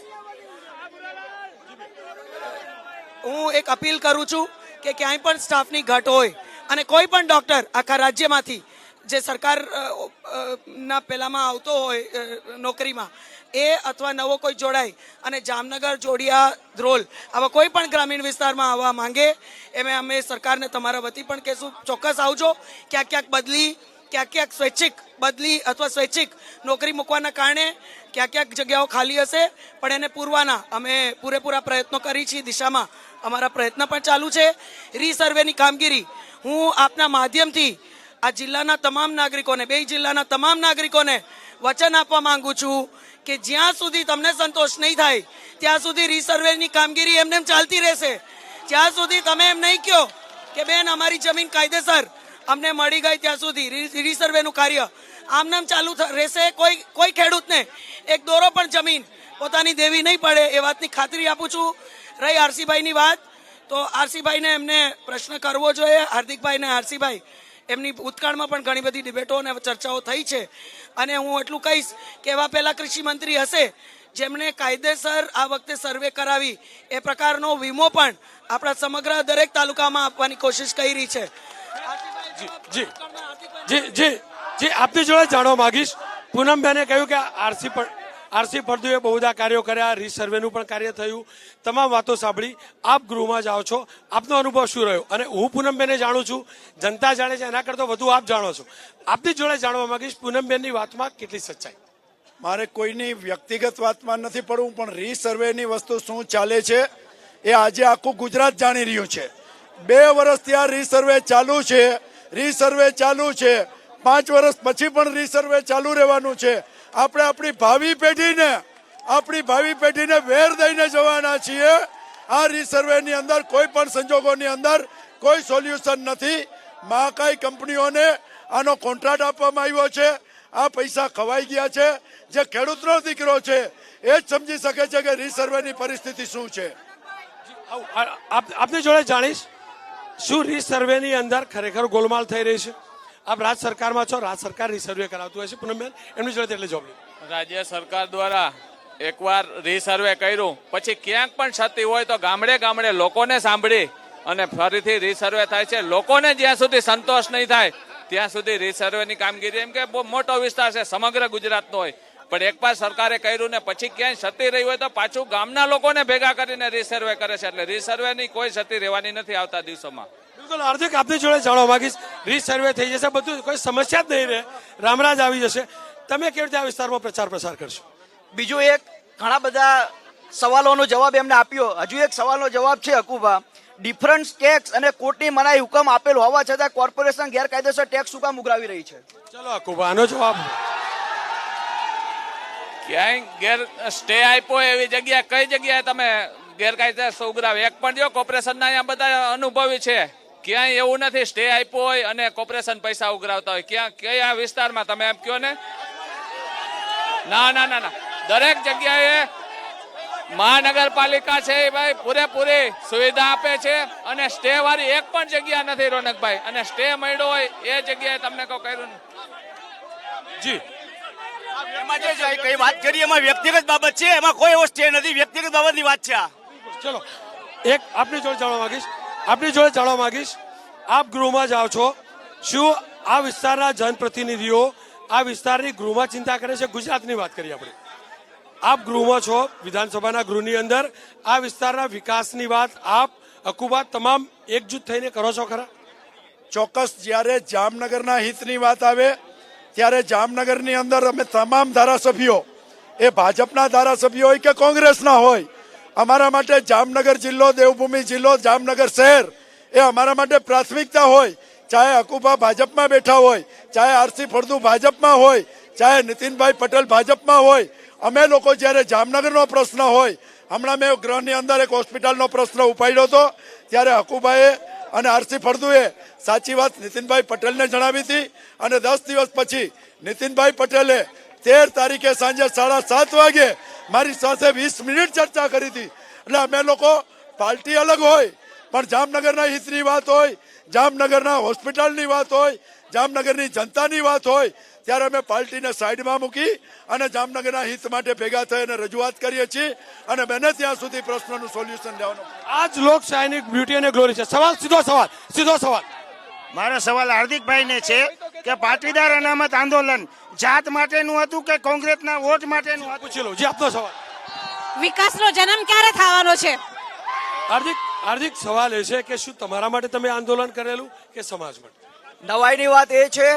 હું એક અપીલ કરું છું કે ક્યાંય પણ સ્ટાફની ઘટ હોય અને કોઈ પણ ડોક્ટર આખા રાજ્યમાંથી જે સરકાર ના પેલામાં આવતો હોય નોકરીમાં, એ અથવા નવો કોઈ જોડાય અને જામનગર, જોડિયા, ધ્રોલ આવા કોઈ પણ ગ્રામીણ વિસ્તારમાં આવવા માંગે એમ અમે સરકારને તમારા વતી પણ કહેશું ચોક્કસ આવજો. ક્યાંક ક્યાંક બદલી, ક્યાંક ક્યાંક સ્વૈચ્છિક બદલી અથવા સ્વૈચ્છિક નોકરી મૂકવાના કારણે ક્યાંક ક્યાંક જગ્યાઓ ખાલી હશે, પણ એને પૂરવાના અમે પૂરેપૂરા પ્રયત્નો કરી છીએ. દિશામાં અમારા પ્રયત્ન પણ ચાલુ છે. રીસર્વેની કામગીરી હું આપના માધ્યમથી આ જિલ્લાના તમામ નાગરિકોને, 2 જિલ્લાના તમામ નાગરિકોને વચન આપવા માંગુ છું કે જ્યાં સુધી તમને સંતોષ નહીં થાય ત્યાં સુધી રીસર્વેની કામગીરી એમને ચાલતી રહેશે. જ્યાં સુધી તમે એમ નહીં કહો કે બેન અમારી જમીન કાયદેસર અમને મળી ગઈ ત્યાં સુધી રીસર્વેનું કાર્ય આમનામ ચાલુ રહેશે. કોઈ ખેડૂતને એક દોરો પણ જમીન પોતાની દેવી નહીં પડે એ વાતની ખાતરી આપું છું. રહી આરસીભાઈની વાત, તો આરસીભાઈને એમને પ્રશ્ન કરવો જોઈએ. હાર્દિકભાઈ ને આરસીભાઈ એમની ભૂતકાળમાં પણ ઘણી બધી ડિબેટો અને ચર્ચાઓ થઈ છે. અને હું એટલું કહીશ કે એવા પહેલા કૃષિ મંત્રી હશે જેમણે કાયદેસર આ વખતે સર્વે કરાવી એ પ્રકારનો વીમો પણ આપણા સમગ્ર દરેક તાલુકામાં આપવાની કોશિશ કરી છે. જી આપની જોડે જાણવા માંગીશ. પૂનમબેને કહ્યું કે આરસી ફળદુએ બહુ બધા કાર્યો કર્યા, રીસર્વેનું પણ કાર્ય થયું, તમામ વાતો સાંભળી. આપ ગૃહમાં જાઓ છો, આપનો અનુભવ શું રહ્યો? અને હું પૂનમબેને જાણું છું, જનતા જાણે છે એના કરતાં વધુ આપ જાણો છો. આપની જોડે જાણવા માંગીશ પૂનમબેનની વાતમાં કેટલી સચ્ચાઈ. મારે કોઈની વ્યક્તિગત વાતમાં નથી પડવું, પણ રીસર્વેની વસ્તુ શું ચાલે છે એ આજે આખું ગુજરાત જાણી રહ્યું છે. 2 વર્ષથી આ રીસર્વે ચાલુ છે. 5 વર્ષ પછી પણ રીસર્વે ચાલુ રહેવાનું છે. આપણે આપણી ભાવિ પેઢીને વેર દઈને જવાના છીએ. આ રીસર્વેની અંદર કોઈ પણ સંજોગોની અંદર કોઈ સોલ્યુશન નથી. મહાકાય કંપનીઓને આનો કોન્ટ્રાક્ટ આપવામાં આવ્યો છે. આ પૈસા ખવાઈ ગયા છે. જે ખેડૂતનો દીકરો છે એ જ સમજી શકે છે કે રીસર્વેની પરિસ્થિતિ શું છે. આપની જોડે જાણીશ, શું રીસર્વેની અંદર ખરેખર ગોલમાલ થઈ રહી છે? આપ રાજ્ય સરકારમાં છો, રાજ્ય સરકાર રીસર્વે કરાવતું હોય છે. પૂનમબેન, એમની જોડે એટલે જવાબ. રાજ્ય સરકાર દ્વારા એકવાર રીસર્વે કર્યું પછી ક્યાંક પણ ક્ષતિ હોય તો ગામડે ગામડે લોકોને સાંભળી અને ફરીથી રીસર્વે થાય છે. લોકોને જ્યાં સુધી સંતોષ નહીં થાય ત્યાં સુધી રીસર્વેની કામગીરી, એમ કે બહુ મોટો વિસ્તાર છે, સમગ્ર ગુજરાતનો હોય, પણ એકવાર સરકારે કર્યું ને પછી ક્યાંય ક્ષતિ રહી હોય તો પાછું ગામના લોકોને ભેગા કરીને રીસર્વે કરે છે. એટલે રીસર્વેની કોઈ ક્ષતિ રહેવાની નથી આવતા દિવસોમાં. બિલકુલ હાર્દિક, આપની જોડે જાણવા માંગીશ, રીસર્વે થઈ જશે, બધું કોઈ સમસ્યા જ નહીં રહે, રામરાજ આવી જશે, તમે કેવી રીતે આ વિસ્તારમાં પ્રચાર પ્રસાર કરશો? બીજું એક ઘણા બધા સવાલોનો જવાબ એમને આપ્યો. હજુ એક સવાલનો જવાબ છે હકુભા, ડિફરન્સ ટેક્સ અને કોર્ટની મનાઈ હુકમ આપેલ હોવા છતાં કોર્પોરેશન ગેરકાયદેસર ટેક્સ શું કામ ઉઘરાવી રહી છે? ચલો અકુબા, આનો જવાબ. ક્યાંય ગેર સ્ટે આપ્યો એવી જગ્યા કઈ જગ્યાએ તમે ગેરકાયદેસર ઉઘરાવે? એક પણ જો કોર્પોરેશનના અહીંયા બધા અનુભવી છે, ક્યાંય એવું નથી સ્ટે આપ્યો હોય અને કોર્પોરેશન પૈસા ઉઘરાવતા હોય. ક્યાં કયા વિસ્તારમાં તમે એમ કહો ને? ના ના ના ના, દરેક જગ્યાએ મહાનગરપાલિકા છે એ ભાઈ પૂરેપૂરી સુવિધા આપે છે અને સ્ટે વાળી એક પણ જગ્યા નથી રોનકભાઈ, અને સ્ટે મળ્યો હોય એ જગ્યાએ તમને કોઈ કર્યું જી એમાં જે કઈ વાત કરીએ એમાં વ્યક્તિગત બાબત છે, એમાં કોઈ એવો સ્ટે નથી, વ્યક્તિગત બાબતની વાત છે આ. ચલો એક આપની જોડે જાણવા માંગીશ, આપ ગૃહમાં જાઓ છો, શું આ વિસ્તારના જનપ્રતિનિધિઓ આ વિસ્તારની ગૃહમાં ચિંતા કરે છે? ગુજરાતની વાત કરીએ આપણે, આપ ગૃહમાં છો, વિધાનસભાના ગૃહની અંદર આ વિસ્તારના વિકાસની વાત આપ અકુબા તમામ એકજૂથ થઈને કરો છો ખરા? ચોક્કસ. જ્યારે જામનગરના હિતની વાત આવે ત્યારે જામનગરની અંદર અમે તમામ ધારાસભ્યો, એ ભાજપના ધારાસભ્યો હોય કે કોંગ્રેસના હોય, અમારા માટે જામનગર જિલ્લો, દેવભૂમિ જિલ્લો, જામનગર શહેર એ અમારા માટે પ્રાથમિકતા હોય. ચાહે અકુબા ભાજપમાં બેઠા હોય, ચાહે આરસી ફળદુ ભાજપમાં હોય, ચાહે નીતિનભાઈ પટેલ ભાજપમાં હોય, અમે લોકો જ્યારે જામનગરનો પ્રશ્ન હોય, હમણાં મેં ગૃહની અંદર એક હોસ્પિટલનો પ્રશ્ન ઉપાડ્યો હતો, ત્યારે હકુભાઈએ અને આરસી ફળદુએ સાચી વાત નીતિનભાઈ પટેલને જણાવી હતી, અને 10 દિવસ પછી નીતિનભાઈ પટેલે 13 તારીખે સાંજે 7:30 વાગે મારી સાથે 20 મિનિટ ચર્ચા કરી હતી. એટલે અમે લોકો પાર્ટી અલગ હોય પણ જામનગરના હિતની વાત હોય, જામનગરના હોસ્પિટલની વાત હોય, જામનગરની જનતાની વાત હોય, ત્યારે અમે પાર્ટીને સાઈડમાં મૂકી અને જામનગરના હિત માટે ભેગા થઈ અને રજૂઆત કરીએ છીએ અને બને ત્યાં સુધી પ્રશ્નનું સોલ્યુશન લેવાનું. આ જ લોકશાહીની બ્યુટી અને ગ્લોરી છે. સીધો સવાલ મારો સવાલ હાર્દિકભાઈને છે કે પાટીદાર અનામત આંદોલન જાત માટેનું હતું કે કોંગ્રેસના વોટ માટેનું હતું? પૂછી લો જી, આપનો સવાલ. વિકાસનો જન્મ ક્યારે થવાનો છે? હાર્દિક સવાલ એ છે કે શું તમારા માટે તમે આંદોલન કરેલું કે સમાજ માટે? નવાઈની વાત એ છે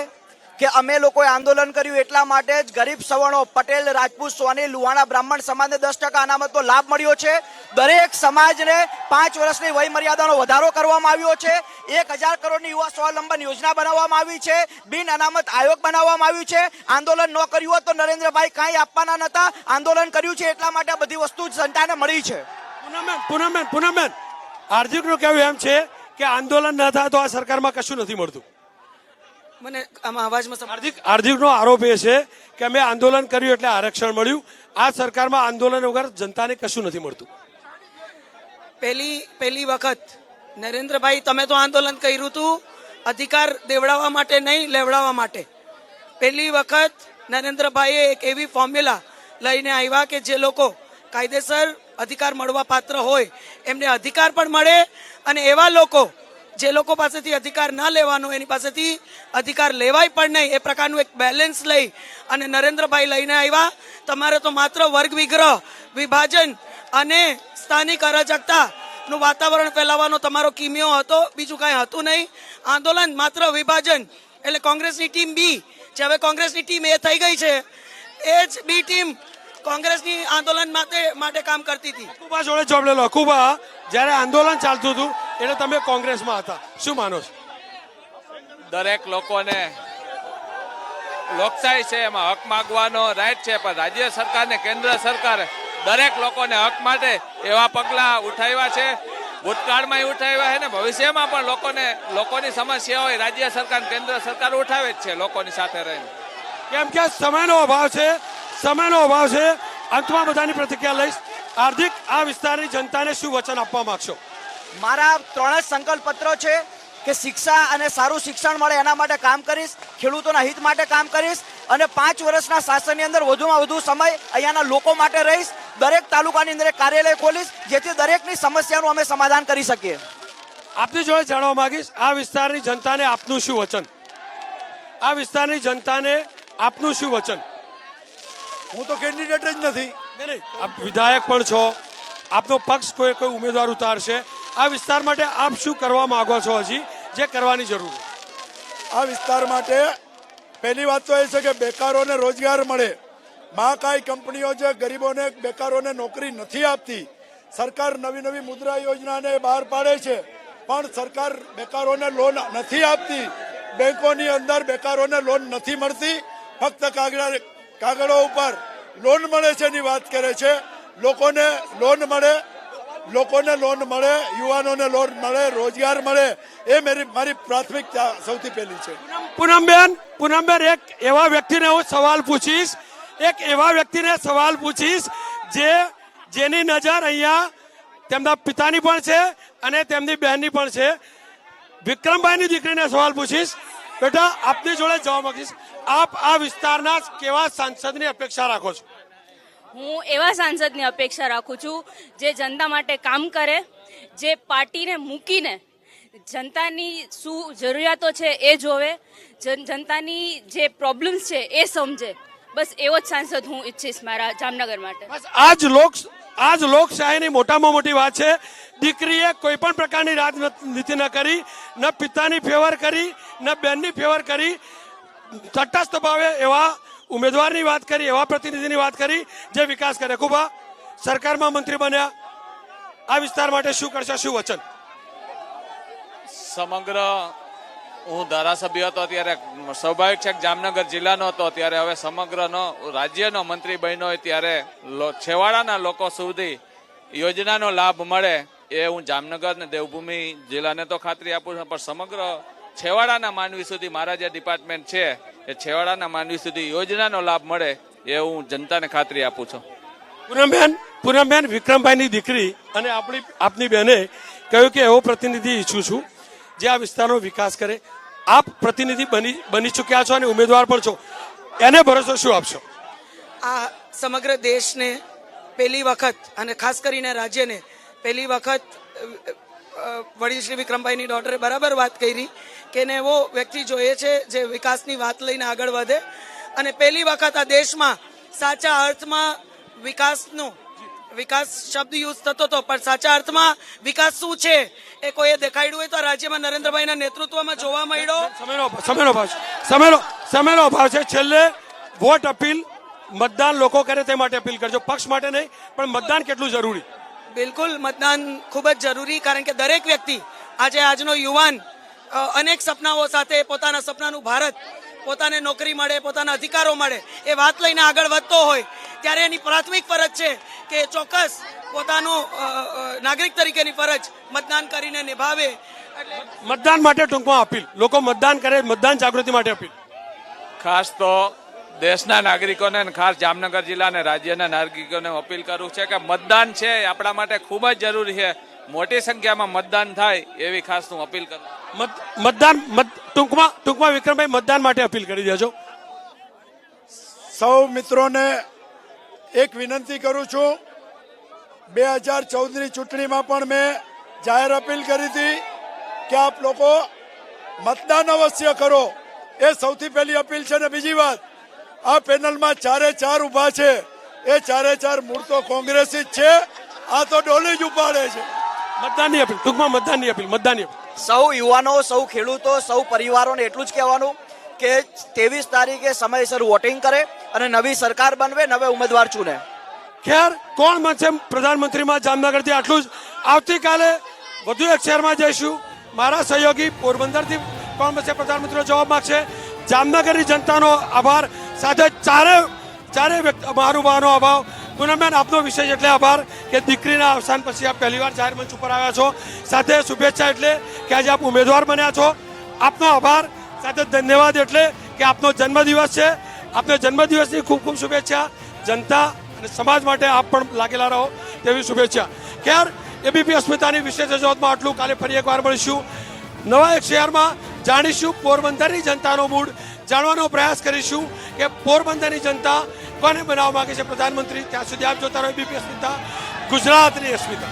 કે અમે લોકોએ આંદોલન કર્યું એટલા માટે જ ગરીબ સવર્ણો, પટેલ, રાજપૂત, સોની, લુહાણા, બ્રાહ્મણ સમાજને 10% અનામતનો લાભ મળ્યો છે. દરેક સમાજને 5 વર્ષની વય મર્યાદાનો વધારો કરવામાં આવ્યો છે. 1000 કરોડની યુવા સ્વાવલંબન યોજના બનાવવામાં આવી છે. બિન અનામત આયોગ બનાવવામાં આવ્યું છે. આંદોલન ન કર્યું હોત તો નરેન્દ્રભાઈ કાંઈ આપવાના નતા. આંદોલન કર્યું છે એટલા માટે આ બધી વસ્તુ જનતાને મળી છે. પૂનમબેન, હાર્દિકનું કહેવું એમ છે કે આંદોલન ન થાય તો આ સરકારમાં કશું નથી મળતું. મને આમાં અવાજમાં હાર્દિકનો આરોપ એ છે કે અમે આંદોલન કર્યું એટલે આરક્ષણ મળ્યું, આ સરકારમાં આંદોલન વગર જનતાને કશું નથી મળતું. પહેલી વખત નરેન્દ્રભાઈ, તમે તો આંદોલન કર્યું હતું અધિકાર દેવડાવવા માટે નહીં, લેવડાવવા માટે. પહેલી વખત નરેન્દ્રભાઈએ એક એવી ફોર્મ્યુલા લઈને આવ્યા કે જે લોકો કાયદેસર અધિકાર મળવા પાત્ર હોય એમને અધિકાર પણ મળે, અને એવા લોકો જે લોકો પાસેથી અધિકાર ના લેવાનો એની પાસેથી અધિકાર લેવાય પણ નહીં, એ પ્રકારનું એક બેલેન્સ લઈ અને નરેન્દ્રભાઈ લઈને આવ્યા. તમારે તો માત્ર વર્ગ વિગ્રહ, વિભાજન અને સ્થાનિક અરાજકતાનું વાતાવરણ ફેલાવવાનો તમારો કિમિયો હતો, બીજું કાંઈ હતું નહીં. આંદોલન માત્ર વિભાજન, એટલે કોંગ્રેસની ટીમ બી, જે હવે કોંગ્રેસની ટીમ એ થઈ ગઈ છે, એ જ બી ટીમ કોંગ્રેસની આંદોલન માટે કામ કરતી હતી. અકુબા જોડે જોબ લેલો. અકુબા, જ્યારે આંદોલન ચાલતું હતું એટલે તમે કોંગ્રેસમાં હતા, શું માનો છો? દરેક લોકોને લોકશાહી છે, એમાં હક માગવાનો રાઈટ છે, પણ રાજ્ય સરકાર ને કેન્દ્ર સરકારે દરેક લોકોને હક માટે એવા પગલા ઉઠાવ્યા છે. ભૂતકાળમાં ઉઠાવ્યા છે ને ભવિષ્યમાં પણ લોકોની સમસ્યા હોય રાજ્ય સરકાર, કેન્દ્ર સરકાર ઉઠાવે જ છે લોકોની સાથે રહીને. કેમ કે સમયનો અભાવ છે. અંતમાં બધાની પ્રતિક્રિયા લઈશ. હાર્દિક, આ વિસ્તારની જનતાને શું વચન આપવા માંગશો? મારા 3 જ સંકલ્પ પત્રો છે કે શિક્ષા અને સારું શિક્ષણ મળે એના માટે કામ કરીશ, ખેડૂતોના હિત માટે કામ કરીશ, અને 5 વર્ષના શાસનની અંદર વધુમાં વધુ સમય અહીંયાના લોકો માટે રહીશ. દરેક તાલુકાની અંદર એક કાર્યાલય ખોલીશ જેથી દરેકની સમસ્યાનું અમે સમાધાન કરી શકીએ. આપની જોડે જાણવા માંગીશ, આ વિસ્તારની જનતાને આપનું શું વચન? હું તો કેન્ડિડેટ જ નથી. નહીં, આપ વિધાયક પણ છો, આપનો પક્ષ કોઈ ઉમેદવાર ઉતારશે, આ વિસ્તાર માટે આપ શું કરવા માંગો છો? હજી જે કરવાની જરૂર છે? આ વિસ્તાર માટે પહેલી વાત તો એ છે કે બેકારોને રોજગાર મળે. મહાકાય કંપનીઓ જે ગરીબોને બેકારોને નોકરી નથી આપતી. સરકાર નવી નવી મુદ્રા યોજનાને બહાર પાડે છે, પણ સરકાર બેકારોને લોન નથી આપતી. બેંકોની અંદર બેકારોને લોન નથી મળતી. ફક્ત કાગળો ઉપર લોન મળે છે એની વાત કરે છે. લોકોને લોન મળે, યુવાનોને લોન મળે, રોજગાર મળે, એ મારી પ્રાથમિકતા સૌથી પહેલી છે. પૂનમબેન, એક એવા વ્યક્તિને હું સવાલ પૂછીશ જેની નજર અહીંયા તેમના પિતાની પણ છે અને તેમની બહેનની પણ છે. વિક્રમભાઈની દીકરીને સવાલ પૂછીશ. બેટા, આપની જોડે જવા માંગીશ, આપ આ વિસ્તારના કેવા સાંસદની અપેક્ષા રાખો છો? હું એવા સાંસદની અપેક્ષા રાખું છું જે જનતા માટે કામ કરે, જે પાર્ટીને મૂકીને જનતાની શું જરૂરિયાતો છે એ જોવે, જનતાની જે પ્રોબ્લેમ્સ છે એ સમજે. બસ એવો જ સાંસદ હું ઈચ્છીશ મારા જામનગર માટે. બસ આજ લોકશાહીની મોટામાં મોટી વાત છે. દીકરીએ કોઈ પણ પ્રકારની રાજનીતિ ન કરી, ન પિતાની ફેવર કરી, ન બહેનની ફેવર કરી. તટસ્થ ભાવે એવા ઉમેદવારની વાત કરી, એવા પ્રતિનિધિની વાત કરી જે વિકાસ કરે. ખુબા, સરકારમાં મંત્રી બન્યા, આ વિસ્તાર માટે શું કરશે, શું વચન? સમગ્ર હું ધારાસભ્ય હતો ત્યારે સ્વાભાવિક છે કે જામનગર જિલ્લાનો હતો, ત્યારે હવે સમગ્રનો રાજ્યનો મંત્રી બન્યો હોય ત્યારે છેવાડાના લોકો સુધી યોજનાનો લાભ મળે એ હું જામનગર ને દેવભૂમિ જિલ્લાને તો ખાતરી આપું છું, પણ સમગ્ર છેવાડાના માનવી સુધી મારા જે ડિપાર્ટમેન્ટ છે એ છેવાડાના માનવી સુધી યોજનાનો લાભ મળે એ હું જનતાને ખાતરી આપું છું. પૂનમબેન, વિક્રમભાઈની દીકરી અને આપની બહેને કહ્યું કે એવો પ્રતિનિધિ ઈચ્છું છું જે આ વિસ્તારનો વિકાસ કરે. આપ પ્રતિનિધિ બની ચૂક્યા છો અને ઉમેદવાર પણ છો, એને ભરોસો શું આપશો? આ સમગ્ર દેશને પહેલી વખત અને ખાસ કરીને રાજ્યને પહેલી વખત વડીલ શ્રી વિક્રમભાઈની ડોટરે બરાબર વાત કરી કે એને એવો વ્યક્તિ જોઈએ છે જે વિકાસની વાત લઈને આગળ વધે. અને પહેલી વખત આ દેશમાં સાચા અર્થમાં વિકાસ શબ્દ યુઝ થતો હતો, પણ સાચા અર્થમાં વિકાસ શું છે એ કોઈએ દેખાડ્યું હોય તો રાજ્યમાં નરેન્દ્રભાઈના નેતૃત્વમાં જોવા મળ્યો. સમયનો અભાવ છે. છેલ્લે વોટ અપીલ મતદાન લોકો કરે તે માટે અપીલ કરજો, પક્ષ માટે નહીં, પણ મતદાન કેટલું જરૂરી? બિલકુલ, મતદાન ખૂબ જ જરૂરી, કારણ કે દરેક વ્યક્તિ આજનો યુવાન અનેક સપનાઓ સાથે પોતાના સપનાનું ભારત, પોતાને નોકરી મળે, પોતાના અધિકારો મળે એ વાત લઈને આગળ વધતો હોય ત્યારે એની પ્રાથમિક ફરજ છે કે ચોક્કસ પોતાનું નાગરિક તરીકેની ફરજ મતદાન કરીને નિભાવે. મતદાન માટે ટૂંકમાં અપીલ, લોકો મતદાન કરે, મતદાન જાગૃતિ માટે અપીલ. ખાસ તો દેશના નાગરિકોને અને ખાસ જામનગર જિલ્લા અને રાજ્યના નાગરિકોને અપીલ કરું છે કે મતદાન છે એ આપણા માટે ખૂબ જ જરૂરી છે. મોટી સંખ્યામાં મતદાન થાય એવી ખાસ હું અપીલ કરું. ટૂંકમાં વિક્રમભાઈ મતદાન માટે અપીલ કરી દેજો. સૌ મિત્રોને એક વિનંતી કરું છું. 2014ની ચૂંટણીમાં પણ મેં જાહેર અપીલ કરી હતી કે આપ લોકો મતદાન અવશ્ય કરો, એ સૌથી પહેલી અપીલ છે. ને બીજી વાત, આ પેનલમાં 4 ઉભા છે, એ 4 મૂળ તો કોંગ્રેસી જ છે, આ તો ડોલી જ ઉપાડે છે. મતદાનની અપીલ, ટૂંકમાં મતદાનની અપીલ. સૌ યુવાનો, સૌ ખેડૂતો, સૌ પરિવારોને એટલું જ કહેવાનું કે 23 તારીખે સમયસર વોટિંગ કરે અને નવી સરકાર બનવે, નવે ઉમેદવાર ચૂને. ખેર, કોણ બનશે પ્રધાનમંત્રીમાં જામનગરથી આટલું જ. આવતીકાલે વધુ એક શહેરમાં જઈશું. મારા સહયોગી પોરબંદરથી કોણ બનશે પ્રધાનમંત્રીનો જવાબ માંગશે. જામનગરની જનતાનો આભાર, સાથે ચારે મહાનુભાવોનો આભાર. પૂનમબેન, આપનો વિશેષ એટલે આભાર કે દીકરીના અવસાન પછી આપ પહેલીવાર જાહેર મંચ ઉપર આવ્યા છો. સાથે શુભેચ્છા એટલે કે આજે આપ ઉમેદવાર બન્યા છો. આપનો આભાર, સાથે ધન્યવાદ એટલે કે આપનો જન્મદિવસ છે. આપને જન્મદિવસની ખૂબ ખૂબ શુભેચ્છા. જનતા અને સમાજ માટે આપ પણ લાગેલા રહો તેવી શુભેચ્છા. ખેર, એબીપી અસ્મિતાની વિશેષ રજૂઆતમાં આટલું. કાલે ફરી એકવાર મળીશું નવા એક શહેરમાં. જાણીશું પોરબંદરની જનતાનો મૂડ, જાણવાનો પ્રયાસ કરીશું કે પોરબંદરની જનતા કોને બનાવવા માંગે છે પ્રધાનમંત્રી. ત્યાં સુધી આપ જોતા રહો એબીપી અસ્મિતા, ગુજરાતની અસ્મિતા.